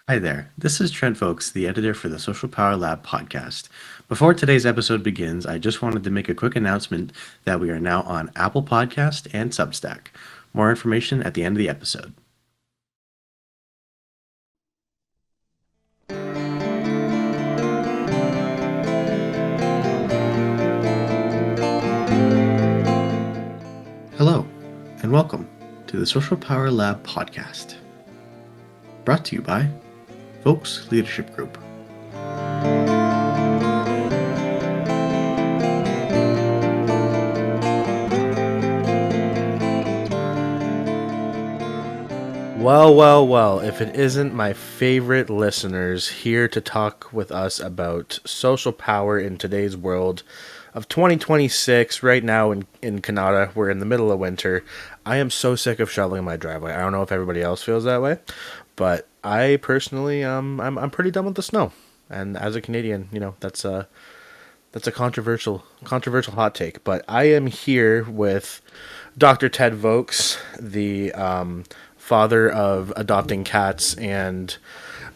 Hi there. This is Trent Folks, the editor for the Social Power Lab podcast. Before today's episode begins, I just wanted to make a quick announcement that we are now on Apple Podcast and Substack. More information at the end of the episode. Hello, and welcome to the Social Power Lab podcast, brought to you by Folks Leadership Group. Well, if it isn't my favorite listeners here to talk with us about social power in today's world of 2026, right now in Canada, we're in the middle of winter. I am so sick of shoveling my driveway. I don't know if everybody else feels that way, but I personally, I'm pretty done with the snow. And as a Canadian, that's a controversial hot take. But I am here with Dr. Ted Vokes, the father of adopting cats and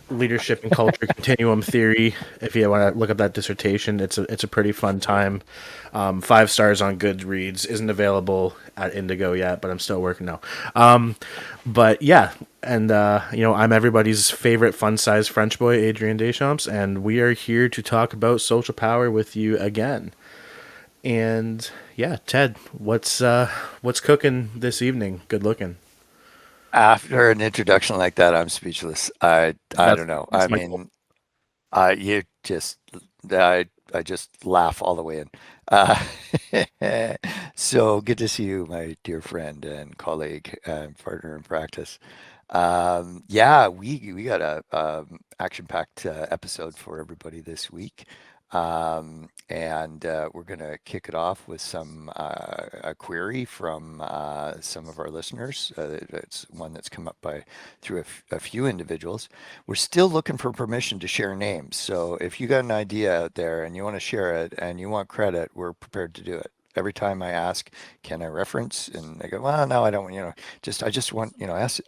leadership and culture continuum theory. If you want to look up that dissertation, it's a pretty fun time. 5 stars on Goodreads. Isn't available at Indigo yet, but I'm still working now. But yeah, and I'm everybody's favorite fun-sized French boy, Adrian Deschamps, and we are here to talk about social power with you again. And yeah, Ted, what's cooking this evening? Good looking. After an introduction like that, I'm speechless. I That's don't know. that's I my goal. mean, you just I just laugh all the way in. Uh, so good to see you, my dear friend and colleague and partner in practice. Yeah, we got a action-packed episode for everybody this week. And we're going to kick it off with a query from some of our listeners. It's one that's come up by through a few individuals. We're still looking for permission to share names. So if you got an idea out there and you want to share it and you want credit, we're prepared to do it. Every time I ask, can I reference? And they go, well, no, I don't, I just want, ask,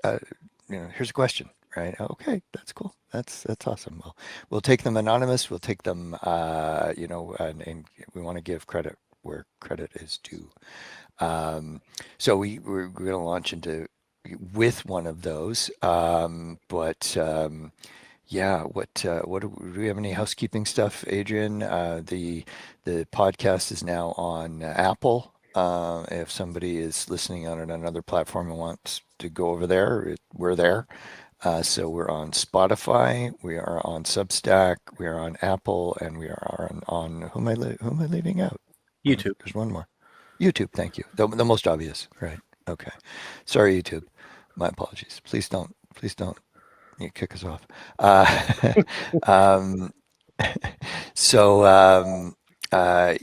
here's a question, right? Okay, that's cool. That's awesome. We'll take them anonymous. We'll take them, and we want to give credit where credit is due. Um, so we're going to launch into with one of those. But yeah, what do we have any housekeeping stuff, Adrian? The podcast is now on Apple. If somebody is listening on another platform and wants to go over there, we're there. So we're on Spotify, we are on Substack, we are on Apple, and we are on who am I leaving out? YouTube. There's one more. YouTube, thank you. The most obvious, right? Okay. Sorry, YouTube. My apologies. Please don't you kick us off. Um, so uh,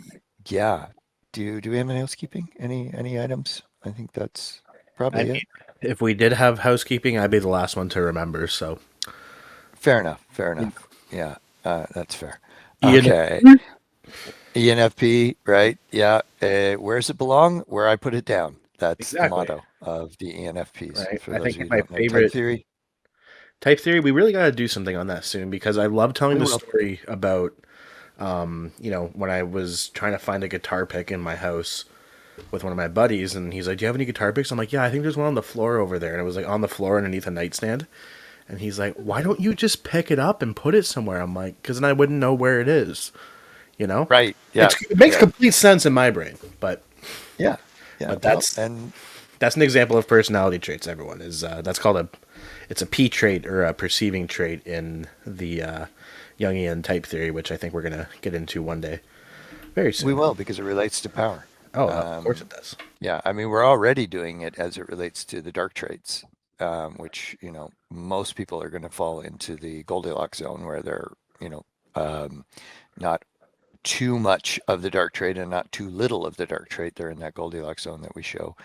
yeah. Do we have any housekeeping? Any items? I think that's I probably mean, it. if we did have housekeeping, I'd be the last one to remember. So, Fair enough. Fair you enough. Yeah, that's fair. know, Okay. ENFP, right? Yeah. Where's it belong? Where I put it down. That's the exactly motto of the ENFPs. right. For I those think of you who my don't know type favorite theory, type theory. We really got to do something on that soon because I love telling we the will. story about, when I was trying to find a guitar pick in my house with one of my buddies, and he's like, "Do you have any guitar picks?" I'm like, "Yeah, I think there's one on the floor over there," and it was like on the floor underneath a nightstand. And he's like, "Why don't you just pick it up and put it somewhere?" I'm like, "Because then I wouldn't know where it is." You know, Right. Yeah. it makes Yeah. complete sense in my brain, but Yeah. Yeah. but Well, that's and that's an example of personality traits. Everyone is that's called it's a P trait or a perceiving trait in the Jungian type theory, which I think we're gonna get into one day, very we soon. will because it relates to power. Oh, of course Um, it does. yeah. I mean, we're already doing it as it relates to the dark traits, which, most people are going to fall into the Goldilocks zone where they're, you know, um, not too much of the dark trait and not too little of the dark trait. They're in that Goldilocks zone that we show.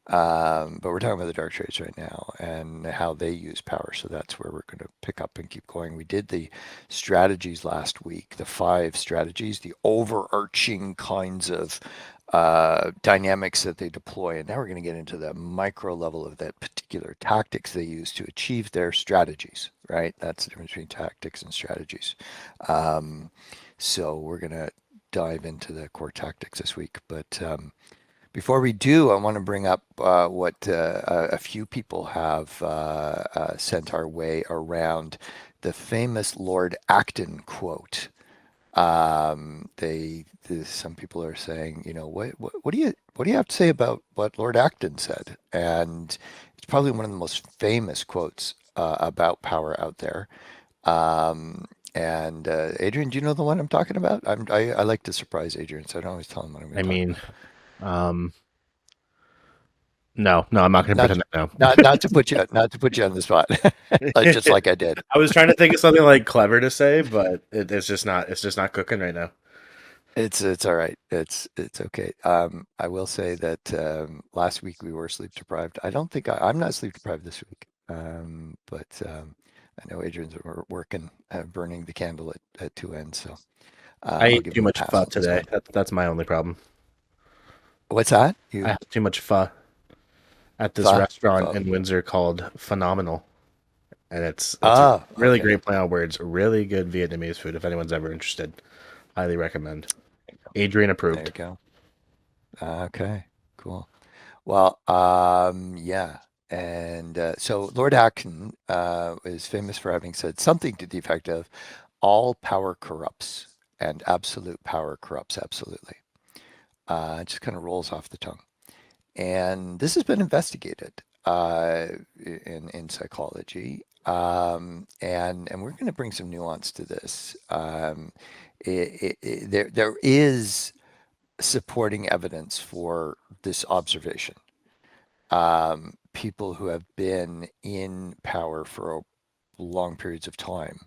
But we're talking about the dark traits right now and how they use power. So that's where we're going to pick up and keep going. We did the strategies last week, the 5 strategies, the overarching kinds of dynamics that they deploy. And now we're going to get into the micro level of that particular tactics they use to achieve their strategies, right? That's the difference between tactics and strategies. Um, so we're going to dive into the core tactics this week. But before we do, I want to bring up what a few people have sent our way around the famous Lord Acton quote. Some people are saying, what do you have to say about what Lord Acton said? And it's probably one of the most famous quotes about power out there. Um, and Adrian, do you know the one I'm talking about? I like to surprise Adrian, so I don't always tell him what I'm going I to talk mean, about. um, no, I'm not going to Not pretend I not to put you on the spot, just know. like I did. I was trying to think of something like clever to say, but it's just not cooking right now. It's all right. It's okay. I will say that last week we were sleep deprived. I don't think I'm not sleep deprived this week. But I know Adrian's working, burning the candle at two ends, so I I'll ate give too him a much pass pho on this today. one. That's my only problem. What's that? I You had too much pho at this pho restaurant pho? in Windsor called Phenomenal, and it's a Ah, really okay. great play on words, really good Vietnamese food. If anyone's ever interested, highly recommend. Adrian There you approved. go. Okay, cool. Well, yeah. And so Lord Acton is famous for having said something to the effect of, all power corrupts and absolute power corrupts absolutely. It just kind of rolls off the tongue. And this has been investigated in psychology. And we're going to bring some nuance to this. There is supporting evidence for this observation. People who have been in power for long periods of time,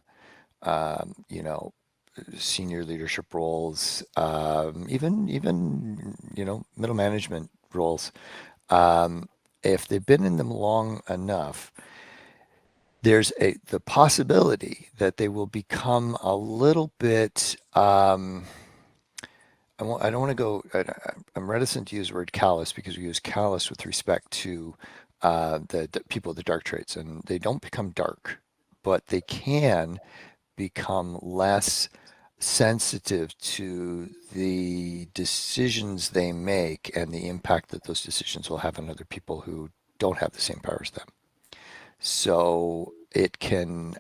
um, you know, senior leadership roles, even middle management roles. Um, if they've been in them long enough, there's the possibility that they will become a little bit. I don't want to go. I'm reticent to use the word callous because we use callous with respect to the people with the dark traits, and they don't become dark, but they can become less sensitive to the decisions they make and the impact that those decisions will have on other people who don't have the same power as them. So it can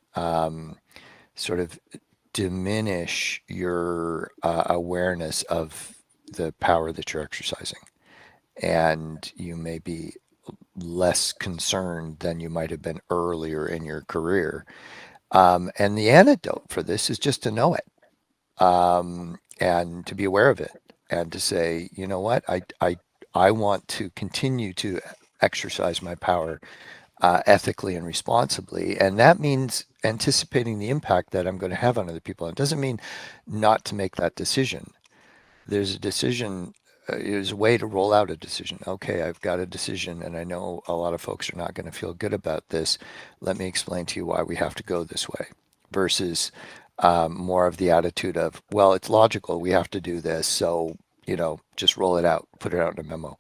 sort of diminish your awareness of the power that you're exercising. And you may be less concerned than you might have been earlier in your career. And the antidote for this is just to know it, and to be aware of it, and to say, you know what, I want to continue to exercise my power ethically and responsibly. And that means anticipating the impact that I'm going to have on other people. It doesn't mean not to make that decision. There's a decision, there's a way to roll out a decision. Okay, I've got a decision, and I know a lot of folks are not going to feel good about this. Let me explain to you why we have to go this way, versus more of the attitude of, well, it's logical, we have to do this, so just roll it out, put it out in a memo.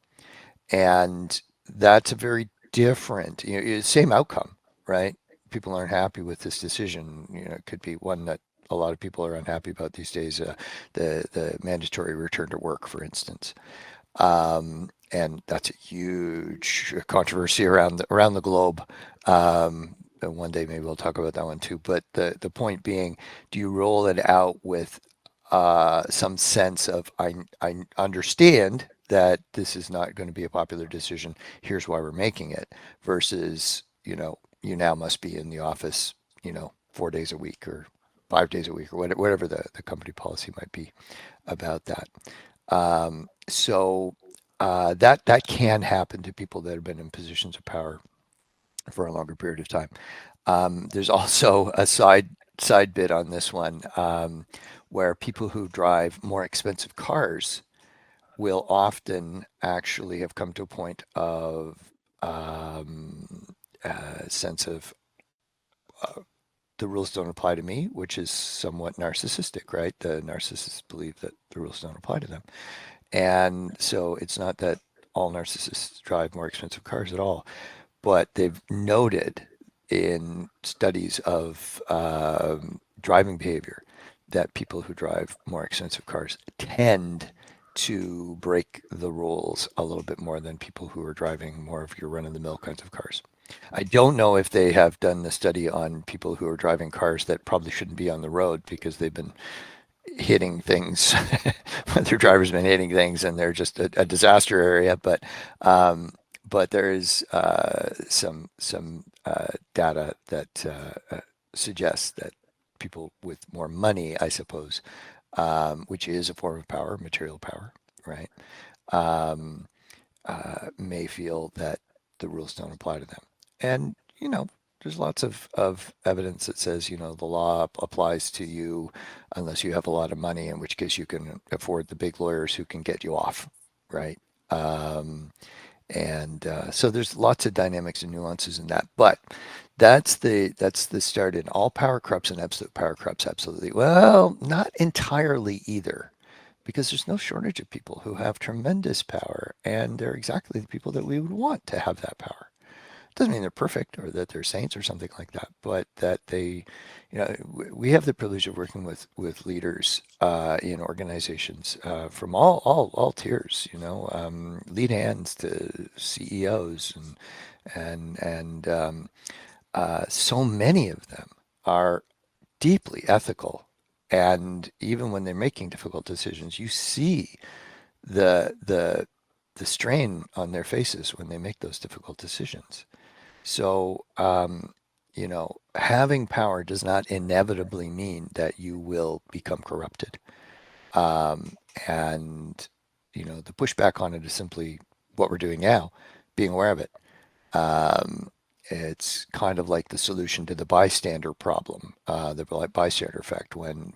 And that's a very different, same outcome, right? People aren't happy with this decision. It could be one that a lot of people are unhappy about these days. The mandatory return to work, for instance, and that's a huge controversy around the globe. And one day maybe we'll talk about that one too. But the point being, do you roll it out with some sense of, I understand that this is not going to be a popular decision. Here's why we're making it, versus, you now must be in the office, 4 days a week or 5 days a week or whatever the company policy might be about that. So that can happen to people that have been in positions of power for a longer period of time. There's also a side bit on this one, where people who drive more expensive cars will often actually have come to a point of sense of the rules don't apply to me, which is somewhat narcissistic, right? The narcissists believe that the rules don't apply to them. And so it's not that all narcissists drive more expensive cars at all, but they've noted in studies of driving behavior that people who drive more expensive cars tend to break the rules a little bit more than people who are driving more of your run-of-the-mill kinds of cars. I don't know if they have done the study on people who are driving cars that probably shouldn't be on the road because they've been hitting things their driver's been hitting things and they're just a disaster area, um, but there is some data that suggests that people with more money, I suppose, which is a form of power, material power, right, um, may feel that the rules don't apply to them. And, there's lots of evidence that says, the law applies to you unless you have a lot of money, in which case you can afford the big lawyers who can get you off, right? Um, and so there's lots of dynamics and nuances in that. But that's the start. In all power corrupts and absolute power corrupts absolutely. Well, not entirely either, because there's no shortage of people who have tremendous power, and they're exactly the people that we would want to have that power. Doesn't mean they're perfect or that they're saints or something like that, but that they, we have the privilege of working with leaders in organizations from all tiers, lead hands to CEOs, and so many of them are deeply ethical. And even when they're making difficult decisions, you see the the the strain on their faces when they make those difficult decisions. So, having power does not inevitably mean that you will become corrupted. Um, and, the pushback on it is simply what we're doing now, being aware of it. Um, it's kind of like the solution to the bystander problem, the bystander effect. When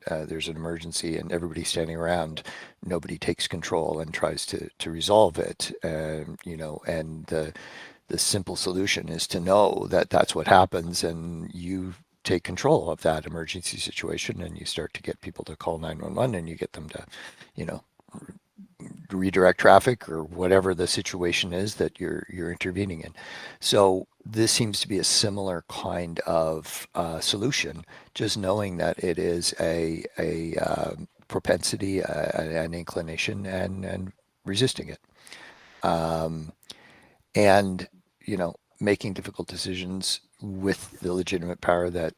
there's an emergency and everybody's standing around, nobody takes control and tries to resolve it. And the simple solution is to know that that's what happens, and you take control of that emergency situation, and you start to get people to call 911, and you get them to, you know, redirect traffic or whatever the situation is that you're intervening in. So this seems to be a similar kind of solution, just knowing that it is a propensity, an inclination, and resisting it. Um, and making difficult decisions with the legitimate power that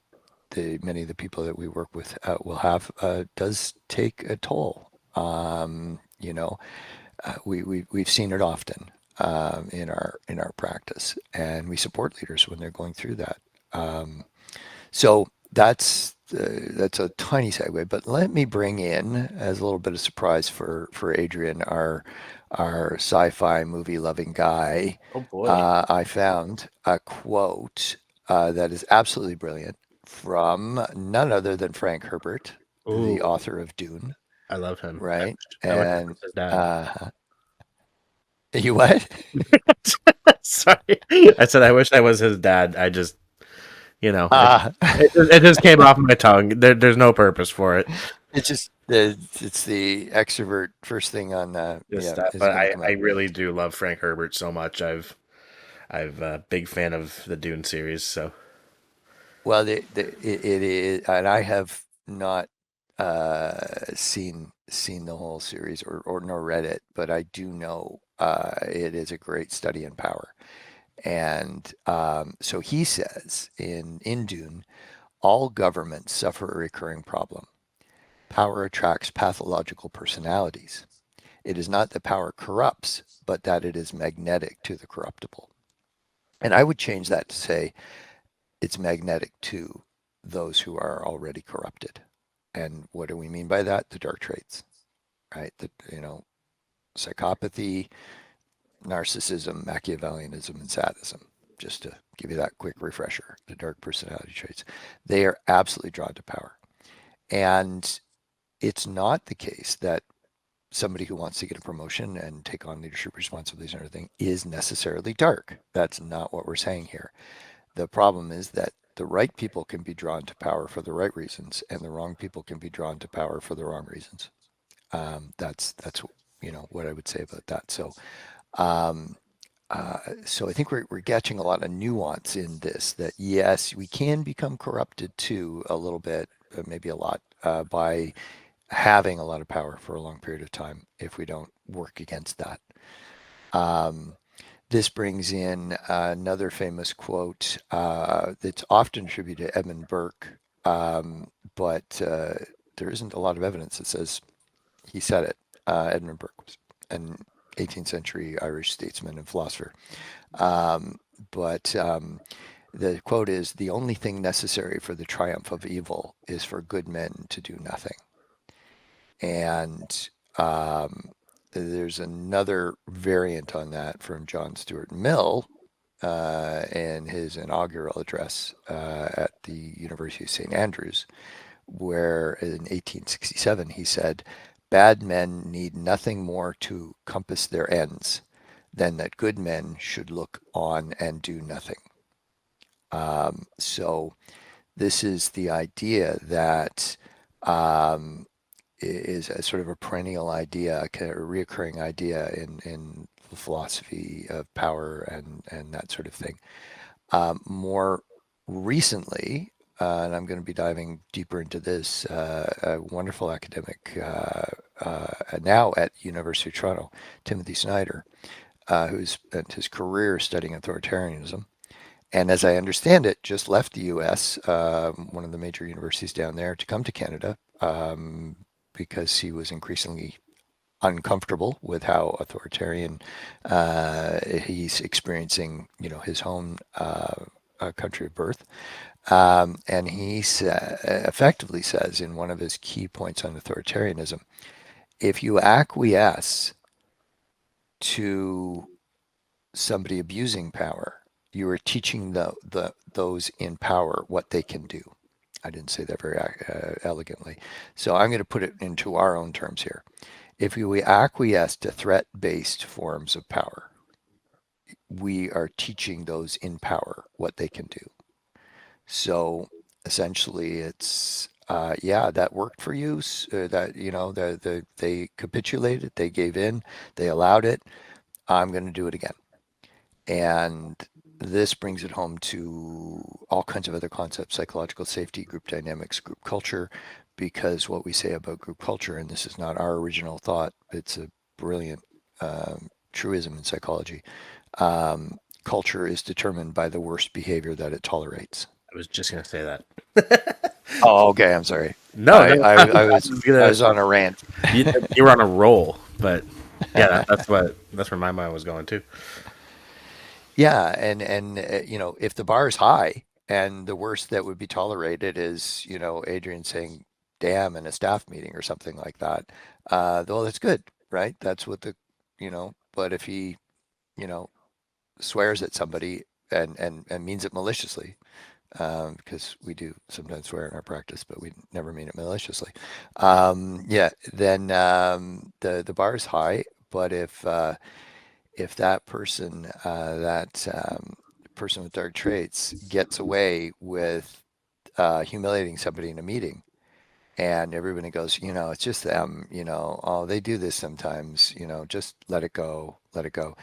the many of the people that we work with will have does take a toll. We've seen it often in our practice, and we support leaders when they're going through that. So that's a tiny segue, but let me bring in, as a little bit of surprise for Adrian, our sci-fi movie loving guy. Oh boy. I found a quote that is absolutely brilliant from none other than Frank Herbert, the Ooh, author of Dune, I love him. right? I wish I And was his dad. uh, you what? Sorry, I said I wish I was his dad. I just, it Uh, it just came off my tongue. There's no purpose for it. it's the extrovert first thing on Just yeah that, is but going to come I out. really do love Frank Herbert so much. I've a big fan of the Dune series. So Well, it is, and I have not seen the whole series or nor read it, but I do know it is a great study in power. And so he says in Dune, all governments suffer a recurring problem. Power attracts pathological personalities. It is not that power corrupts, but that it is magnetic to the corruptible. And I would change that to say it's magnetic to those who are already corrupted. And what do we mean by that? The dark traits, right? Psychopathy, narcissism, Machiavellianism, and sadism. Just to give you that quick refresher, the dark personality traits. They are absolutely drawn to power. And it's not the case that somebody who wants to get a promotion and take on leadership responsibilities and everything is necessarily dark. That's not what we're saying here. The problem is that the right people can be drawn to power for the right reasons, and the wrong people can be drawn to power for the wrong reasons. That's what I would say about that. Um, so I think we're catching a lot of nuance in this, that yes, we can become corrupted too a little bit, maybe a lot, by having a lot of power for a long period of time if we don't work against that. Um, this brings in another famous quote that's often attributed to Edmund Burke, but there isn't a lot of evidence that says he said it. Edmund Burke was an 18th century Irish statesman and philosopher. Um, but the quote is, "The only thing necessary for the triumph of evil is for good men to do nothing." And um, there's another variant on that from John Stuart Mill in his inaugural address at the University of St. Andrews, where in 1867 he said, "Bad men need nothing more to compass their ends than that good men should look on and do nothing." So this is the idea that um, is a sort of a perennial idea, a kind of a reoccurring idea in the philosophy of power and that sort of thing. More recently, and I'm going to be diving deeper into this, a wonderful academic now at University of Toronto, Timothy Snyder, who's spent his career studying authoritarianism, and as I understand it, just left the U.S., one of the major universities down there, to come to Canada because he was increasingly uncomfortable with how authoritarian he's experiencing, his home country of birth. And he effectively says in one of his key points on authoritarianism, if you acquiesce to somebody abusing power, you are teaching those in power what they can do. I didn't say that very elegantly. So I'm going to put it into our own terms here. If we acquiesce to threat-based forms of power, we are teaching those in power what they can do. So essentially, it's yeah, that worked for you. That they capitulated, they gave in, they allowed it. I'm going to do it again. And this brings it home to all kinds of other concepts: psychological safety, group dynamics, group culture. Because what we say about group culture, and this is not our original thought, it's a brilliant truism in psychology. Culture is determined by the worst behavior that it tolerates. I was just gonna say that. Oh, okay. I'm sorry. No, I, no, I, I was was I gonna. was on a rant. You were on a roll, but yeah, that's where my mind was going too. Yeah, and if the bar is high and the worst that would be tolerated is Adrian saying "damn" in a staff meeting or something like that, well, that's good, right? That's what But if he you know swears at somebody and means it maliciously, because we do sometimes swear in our practice, but we never mean it maliciously. Yeah, then the bar is high. But if that person, that person with dark traits, gets away with humiliating somebody in a meeting, and everybody goes, it's just them, oh, they do this sometimes, just let it go, let it go.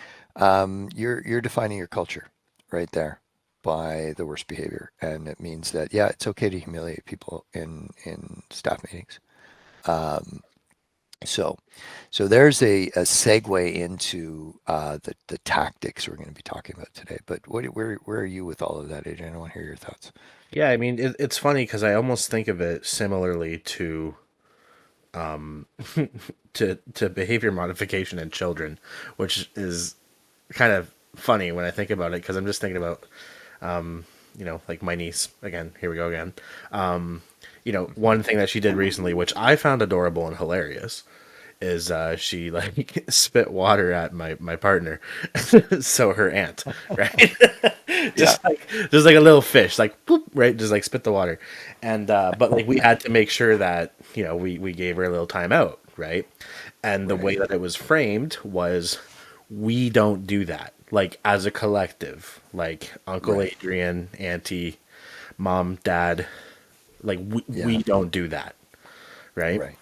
You're defining your culture right there by the worst behavior, and it means that yeah, it's okay to humiliate people in staff meetings. Um, so, so there's a segue into the tactics we're going to be talking about today. But where are you with all of that, Adrian? I want to hear your thoughts. Yeah, I mean it's funny because I almost think of it similarly to to behavior modification in children, which is kind of funny when I think about it because I'm just thinking about like my niece again. Here we go again. One thing that she did recently, which I found adorable and hilarious, is she like spit water at my partner, so her aunt, right? Yeah. just like a little fish, like poop, right? Just like spit the water, and but like we had to make sure that we gave her a little time out, right? And the way Right. that it was framed was we don't do that like as a collective, like Uncle Right. Adrian, Auntie, Mom, Dad, like Yeah. we don't do that, right? Right.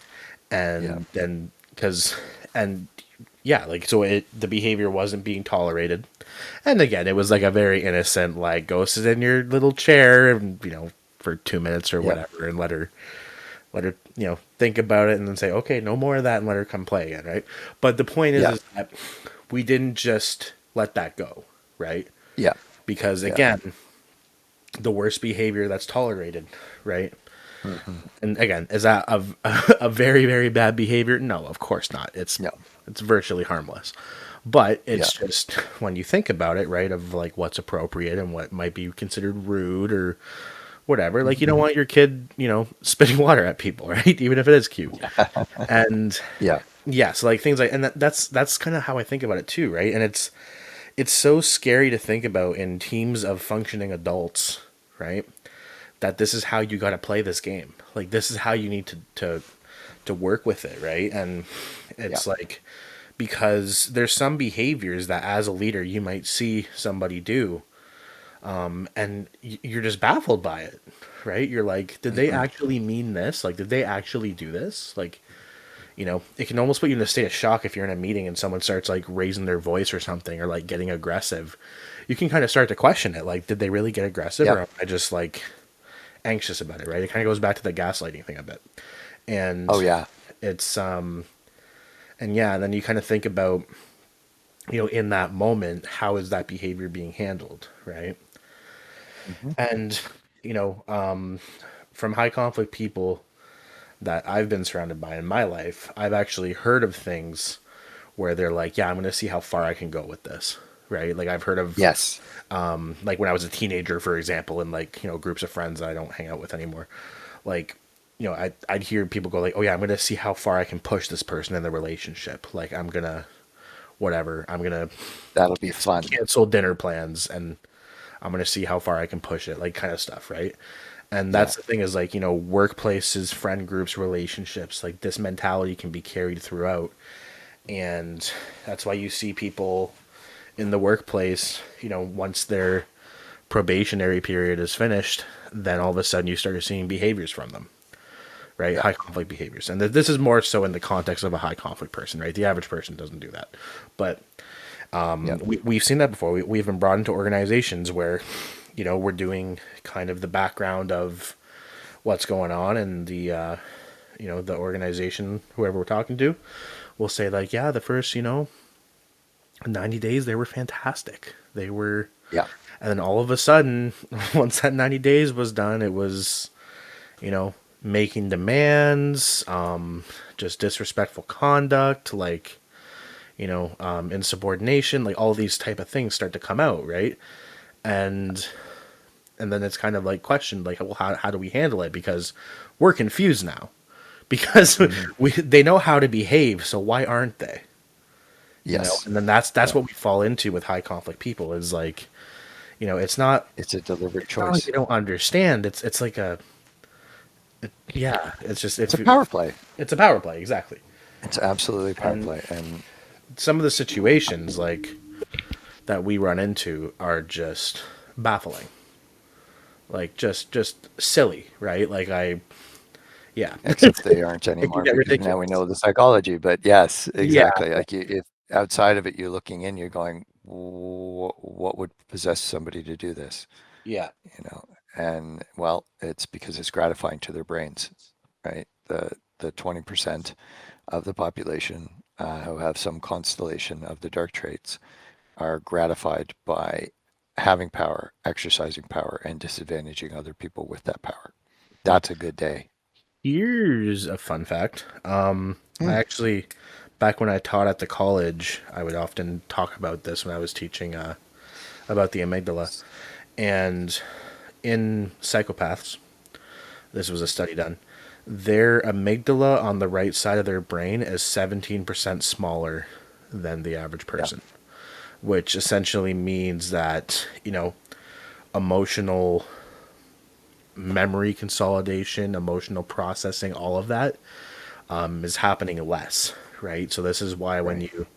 Yeah. And then because and yeah, like so the behavior wasn't being tolerated. And again, it was like a very innocent, like go sit in your little chair and for 2 minutes or Yep. whatever, and let her think about it, and then say, okay, no more of that, and let her come play again, right? But the point is, Yeah. is that we didn't just let that go, right? Yeah. Because Yeah. again, the worst behavior that's tolerated, right? Hmm. And again, is that a very very bad behavior? No, of course not. No. It's virtually harmless. But Yeah. it's just when you think about it, right, of like what's appropriate and what might be considered rude or whatever. Like you don't want your kid, spitting water at people, right? Even if it is cute. And Yeah. yeah, so like things like, and that's kind of how I think about it too, right? And it's so scary to think about in teams of functioning adults, right? That this is how you got to play this game. Like this is how you need to work with it, right? And Yeah. it's like because there's some behaviors that as a leader you might see somebody do, and you're just baffled by it, right? You're like, did they Hmm. actually mean this? Like, did they actually do this? Like, it can almost put you in a state of shock if you're in a meeting and someone starts like raising their voice or something or like getting aggressive. You can kind of start to question it. Like, did they really get aggressive, or Yep. am I just like anxious about it? Right? It kind of goes back to the gaslighting thing a bit, and Oh yeah. it's and yeah, and then you kind of think about in that moment, how is that behavior being handled, right? Hmm. And you know, from high conflict people that I've been surrounded by in my life, I've actually heard of things where they're like, yeah, I'm going to see how far I can go with this. Right. Like I've heard of, Yes. like when I was a teenager, for example, and like, groups of friends that I don't hang out with anymore. Like, I'd hear people go like, oh yeah, I'm going to see how far I can push this person in the relationship. Like I'm going to, whatever, I'm going to That'll be fun. cancel dinner plans and I'm going to see how far I can push it, like kind of stuff. Right. And Yeah. that's the thing is like, workplaces, friend groups, relationships, like this mentality can be carried throughout. And that's why you see people in the workplace, once their probationary period is finished, then all of a sudden you start seeing behaviors from them, right? Yeah. High conflict behaviors. And this is more so in the context of a high conflict person, right? The average person doesn't do that. But Yeah. we've seen that before. We've been brought into organizations where, we're doing kind of the background of what's going on, and the organization, whoever we're talking to, will say like, yeah, the first, 90 days, they were fantastic. They were, Yeah. and then all of a sudden, once that 90 days was done, it was, making demands, just disrespectful conduct, like, insubordination, like all these type of things start to come out, right? And then it's kind of like questioned, like, well, how do we handle it? Because we're confused now, because Hmm. they know how to behave, so why aren't they? Yes. And then that's Yeah. what we fall into with high conflict people is like, it's not It's a deliberate like choice. they don't understand. It's like yeah, it's just It's a power play. it's a power play, exactly. It's absolutely power And play. And some of the situations like that we run into are just baffling, like just silly, right? Like yeah, except they aren't it can anymore get because now we ridiculous. know the psychology. But yes, Yeah, exactly. Like if outside of it, you're looking in, you're going, what would possess somebody to do this? yeah. You know, and well, it's because it's gratifying to their brains, right? The 20% of the population who have some constellation of the dark traits are gratified by having power, exercising power, and disadvantaging other people with that power. That's a good day. Here's a fun fact. I Hmm. actually, back when I taught at the college, I would often talk about this when I was teaching about the amygdala. And in psychopaths, this was a study done, their amygdala on the right side of their brain is 17% smaller than the average Yeah. person, which essentially means that, emotional memory consolidation, emotional processing, all of that is happening less, right? So this is why when Right.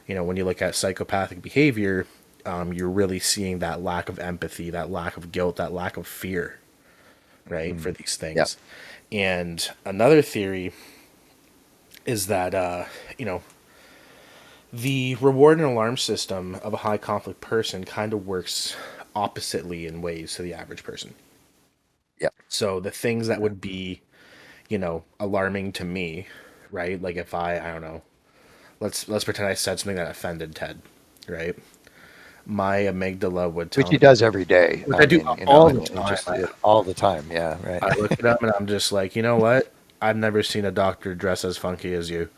when you look at psychopathic behavior, you're really seeing that lack of empathy, that lack of guilt, that lack of fear, right, for Mm. these Yeah. things. And another theory is that you know The reward and alarm system of a high conflict person kind of works oppositely in ways to the average person. Yep. So the things that would be, alarming to me, right? Like if I don't know, let's pretend I said something that offended Ted, right? My amygdala would Which tell he me, does every day. which I I do mean, all the and time. just all the time. Yeah, right. I look it up and I'm just like, you know what? I've never seen a doctor dress as funky as you,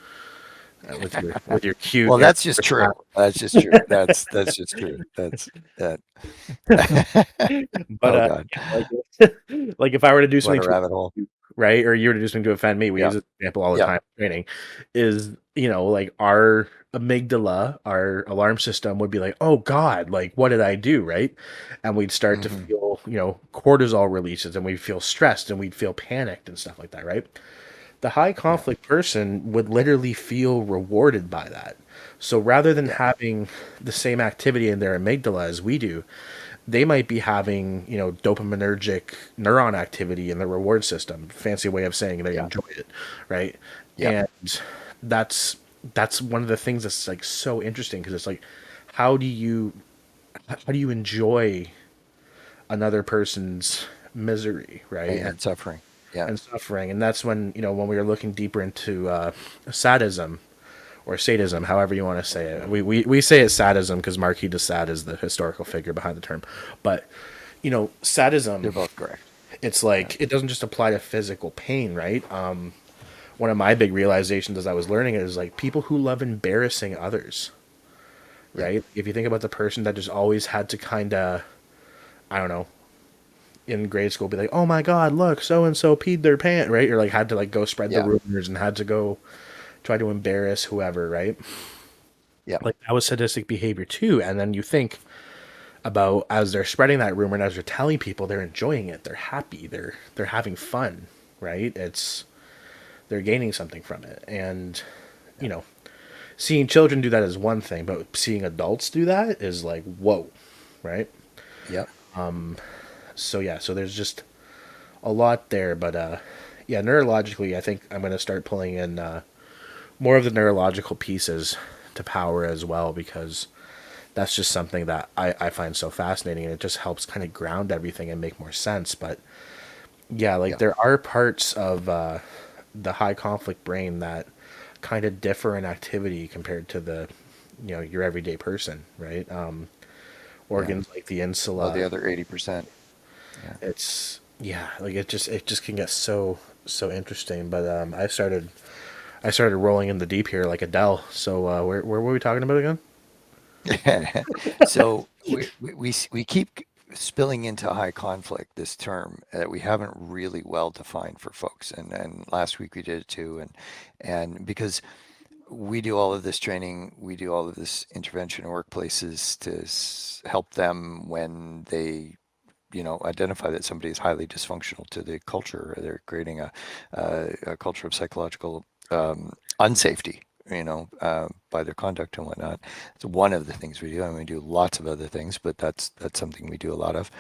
with your cute Well, air. that's just true. That's just true. That's just true. That's that. But Oh God, like, like if I were to do what something a to, rabbit hole. right, or you were to do something to offend me, we Yeah, use this example all the yeah. time in training, is like our amygdala, our alarm system would be like, oh God, like what did I do, right? And we'd start to Hmm. feel, cortisol releases, and we'd feel stressed, and we'd feel panicked and stuff like that, right? The high Yeah, conflict person would literally feel rewarded by that. So rather than yeah, having the same activity in their amygdala as we do, they might be having, dopaminergic neuron activity in the reward system. Fancy way of saying they yeah, enjoy it, right? yeah, And that's that's one of the things that's like so interesting because it's like, how do you how do you enjoy another person's misery, right? and suffering. Yeah. And suffering. And that's when, when we were looking deeper into sadism or sadism, however you want to say it. We say it's sadism because Marquis de Sade is the historical figure behind the term. But, They're sadism, both correct. it's Yeah, like, it doesn't just apply to physical pain, right? One of my big realizations as I was learning it is like people who love embarrassing others, yeah, right? If you think about the person that just always had to kind of, I don't know, in grade school be like, "Oh my God, look, so and so peed their pants," right? Or like had to like go spread the yeah, rumors and had to go try to embarrass whoever, right? yeah, Like that was sadistic behavior too. And then you think about as they're spreading that rumor and as they're telling people, they're enjoying it, they're happy, they're having fun, right? They're gaining something from it, and you know, seeing children do that is one thing, but seeing adults do that is like whoa, right? yeah, So yeah, so there's just a lot there, but yeah, neurologically, I think I'm gonna start pulling in more of the neurological pieces to power as well because that's just something that I find so fascinating and it just helps kind of ground everything and make more sense. But yeah, like yeah, there are parts of the high conflict brain that kind of differ in activity compared to the your everyday person, right? yeah. Organs like the Well, insula, the other 80%. Yeah. it's yeah, like it just can get so interesting. But I started rolling in the deep here like Adele. So where were we talking about again? So we keep spilling into high conflict this term that we haven't really well defined for folks, and last week we did it too, and because we do all of this training, we do all of this intervention in workplaces to help them when they identify that somebody is highly dysfunctional to the culture, or they're creating a culture of psychological unsafety, by their conduct and whatnot. It's one of the things we do. I mean, we do lots of other things, but that's something we do a lot of.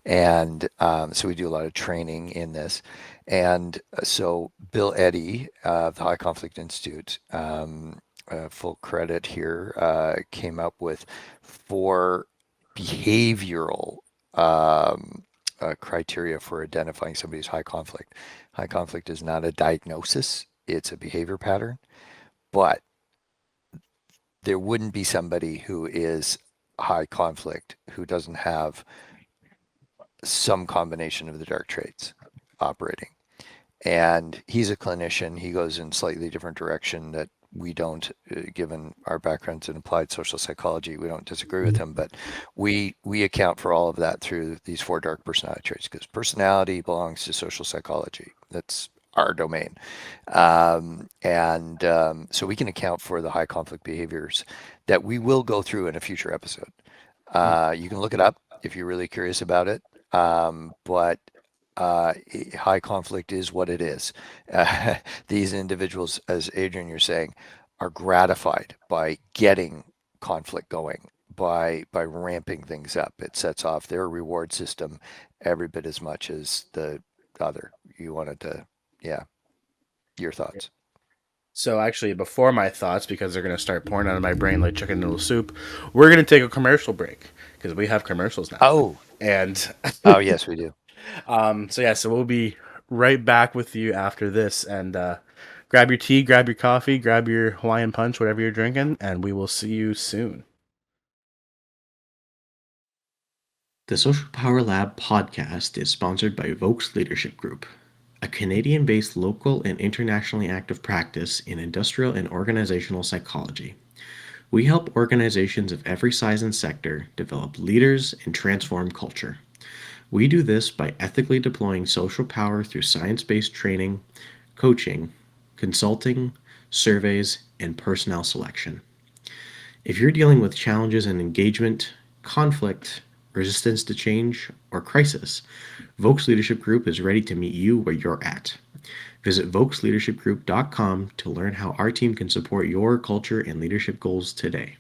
And so we do a lot of training in this. And so Bill Eddy of the High Conflict Institute, full credit here, came up with 4 behavioral criteria for identifying somebody who's high conflict. High conflict is not a diagnosis, it's a behavior pattern, but there wouldn't be somebody who is high conflict who doesn't have some combination of the dark traits operating. And he's a clinician. He goes in slightly different direction that we don't, given our backgrounds in applied social psychology, we don't disagree with him, but we account for all of that through these 4 dark personality traits because personality belongs to social psychology. That's our domain. So we can account for the high conflict behaviors that we will go through in a future episode. You can look it up if you're really curious about it. But high conflict is what it is. Uh, these individuals, as Adrian, you're saying, are gratified by getting conflict going, by ramping things up. It sets off their reward system every bit as much as the other. You wanted to, yeah, your thoughts. So actually, before my thoughts, because they're gonna start pouring out of my brain like chicken noodle soup, we're gonna take a commercial break because we have commercials now. Oh, And oh yes, we do. so yeah, so we'll be right back with you after this, and grab your tea, grab your coffee, grab your Hawaiian punch, whatever you're drinking, and we will see you soon. The Social Power Lab podcast is sponsored by Vokes Leadership Group, a Canadian based local and internationally active practice in industrial and organizational psychology. We help organizations of every size and sector develop leaders and transform culture. We do this by ethically deploying social power through science based training, coaching, consulting, surveys, and personnel selection. If you're dealing with challenges in engagement, conflict, resistance to change, or crisis, Vokes Leadership Group is ready to meet you where you're at. Visit vokesleadershipgroup.com to learn how our team can support your culture and leadership goals today.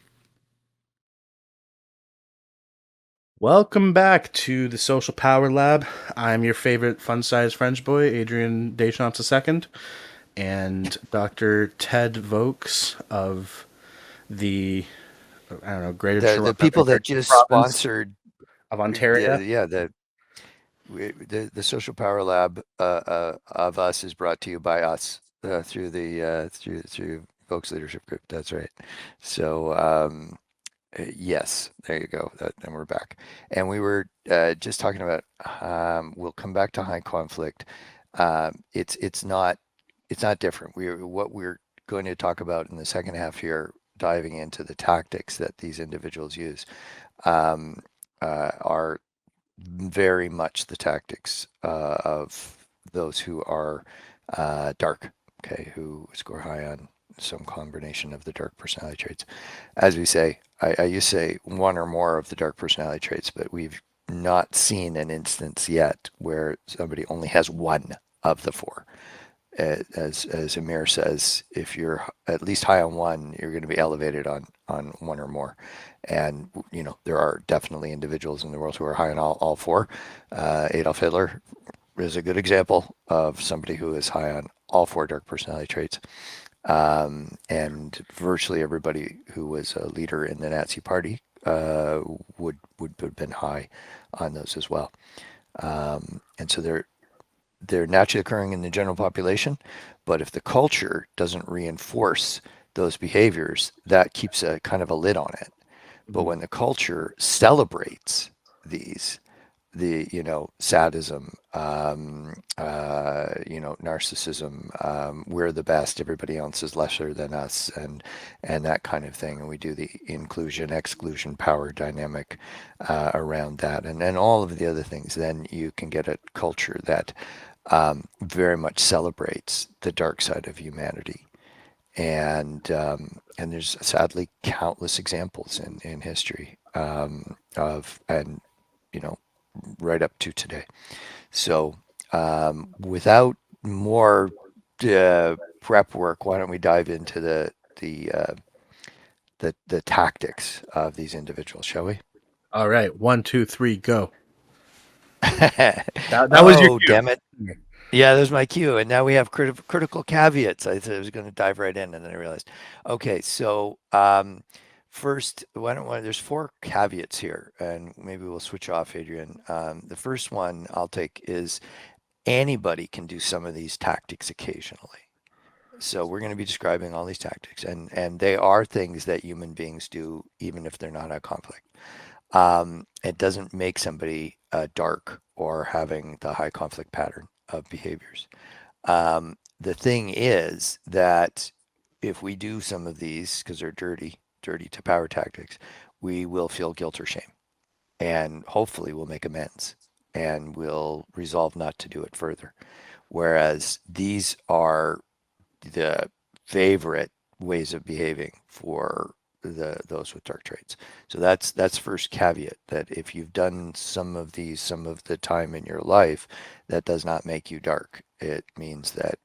Welcome back to the Social Power Lab. I'm your favorite fun-sized French boy, Adrian Deschamps II, and Dr. Ted Vokes of the I don't know Greater The Toronto people that Area just Province sponsored, of Ontario. yeah, the Social Power Lab of us is brought to you by us through the through Folks Leadership Group. That's right. So yes, there you go. And we're back. And we were just talking about. We'll come back to high conflict. It's not different. What we're going to talk about in the second half here, diving into the tactics that these individuals use, um, are very much the tactics of those who are dark, okay, who score high on some combination of the dark personality traits. As we say, I used to say one or more of the dark personality traits, but we've not seen an instance yet where somebody only has one of the four. As Amir says, if you're at least high on one, you're going to be elevated on one or more. And there are definitely individuals in the world who are high on all four. Adolf Hitler is a good example of somebody who is high on all four dark personality traits. And virtually everybody who was a leader in the Nazi Party would have been high on those as well. And so they're naturally occurring in the general population, but if the culture doesn't reinforce those behaviors, that keeps a kind of a lid on it. But when the culture celebrates these, the sadism, narcissism, we're the best, everybody else is lesser than us, and that kind of thing, and we do the inclusion exclusion power dynamic around that, and all of the other things, then you can get a culture that very much celebrates the dark side of humanity. And there's sadly countless examples in history of, and you know right up to today. So without more prep work, why don't we dive into the tactics of these individuals, shall we? All right, 1, 2, 3, go. That was your Oh, damn it. cue. Yeah, there's my cue. And now we have critical caveats. I thought I was going to dive right in, and then I realized, okay, so first, there's four caveats here, and maybe we'll switch off, Adrian. The first one I'll take is anybody can do some of these tactics occasionally. So we're going to be describing all these tactics, and they are things that human beings do, even if they're not at conflict. It doesn't make somebody dark or having the high conflict pattern of behaviors. The thing is that if we do some of these, because they're dirty to power tactics, we will feel guilt or shame, and hopefully we'll make amends and we'll resolve not to do it further. Whereas these are the favorite ways of behaving for those with dark traits. So that's first caveat, that if you've done some of these some of the time in your life, that does not make you dark. It means that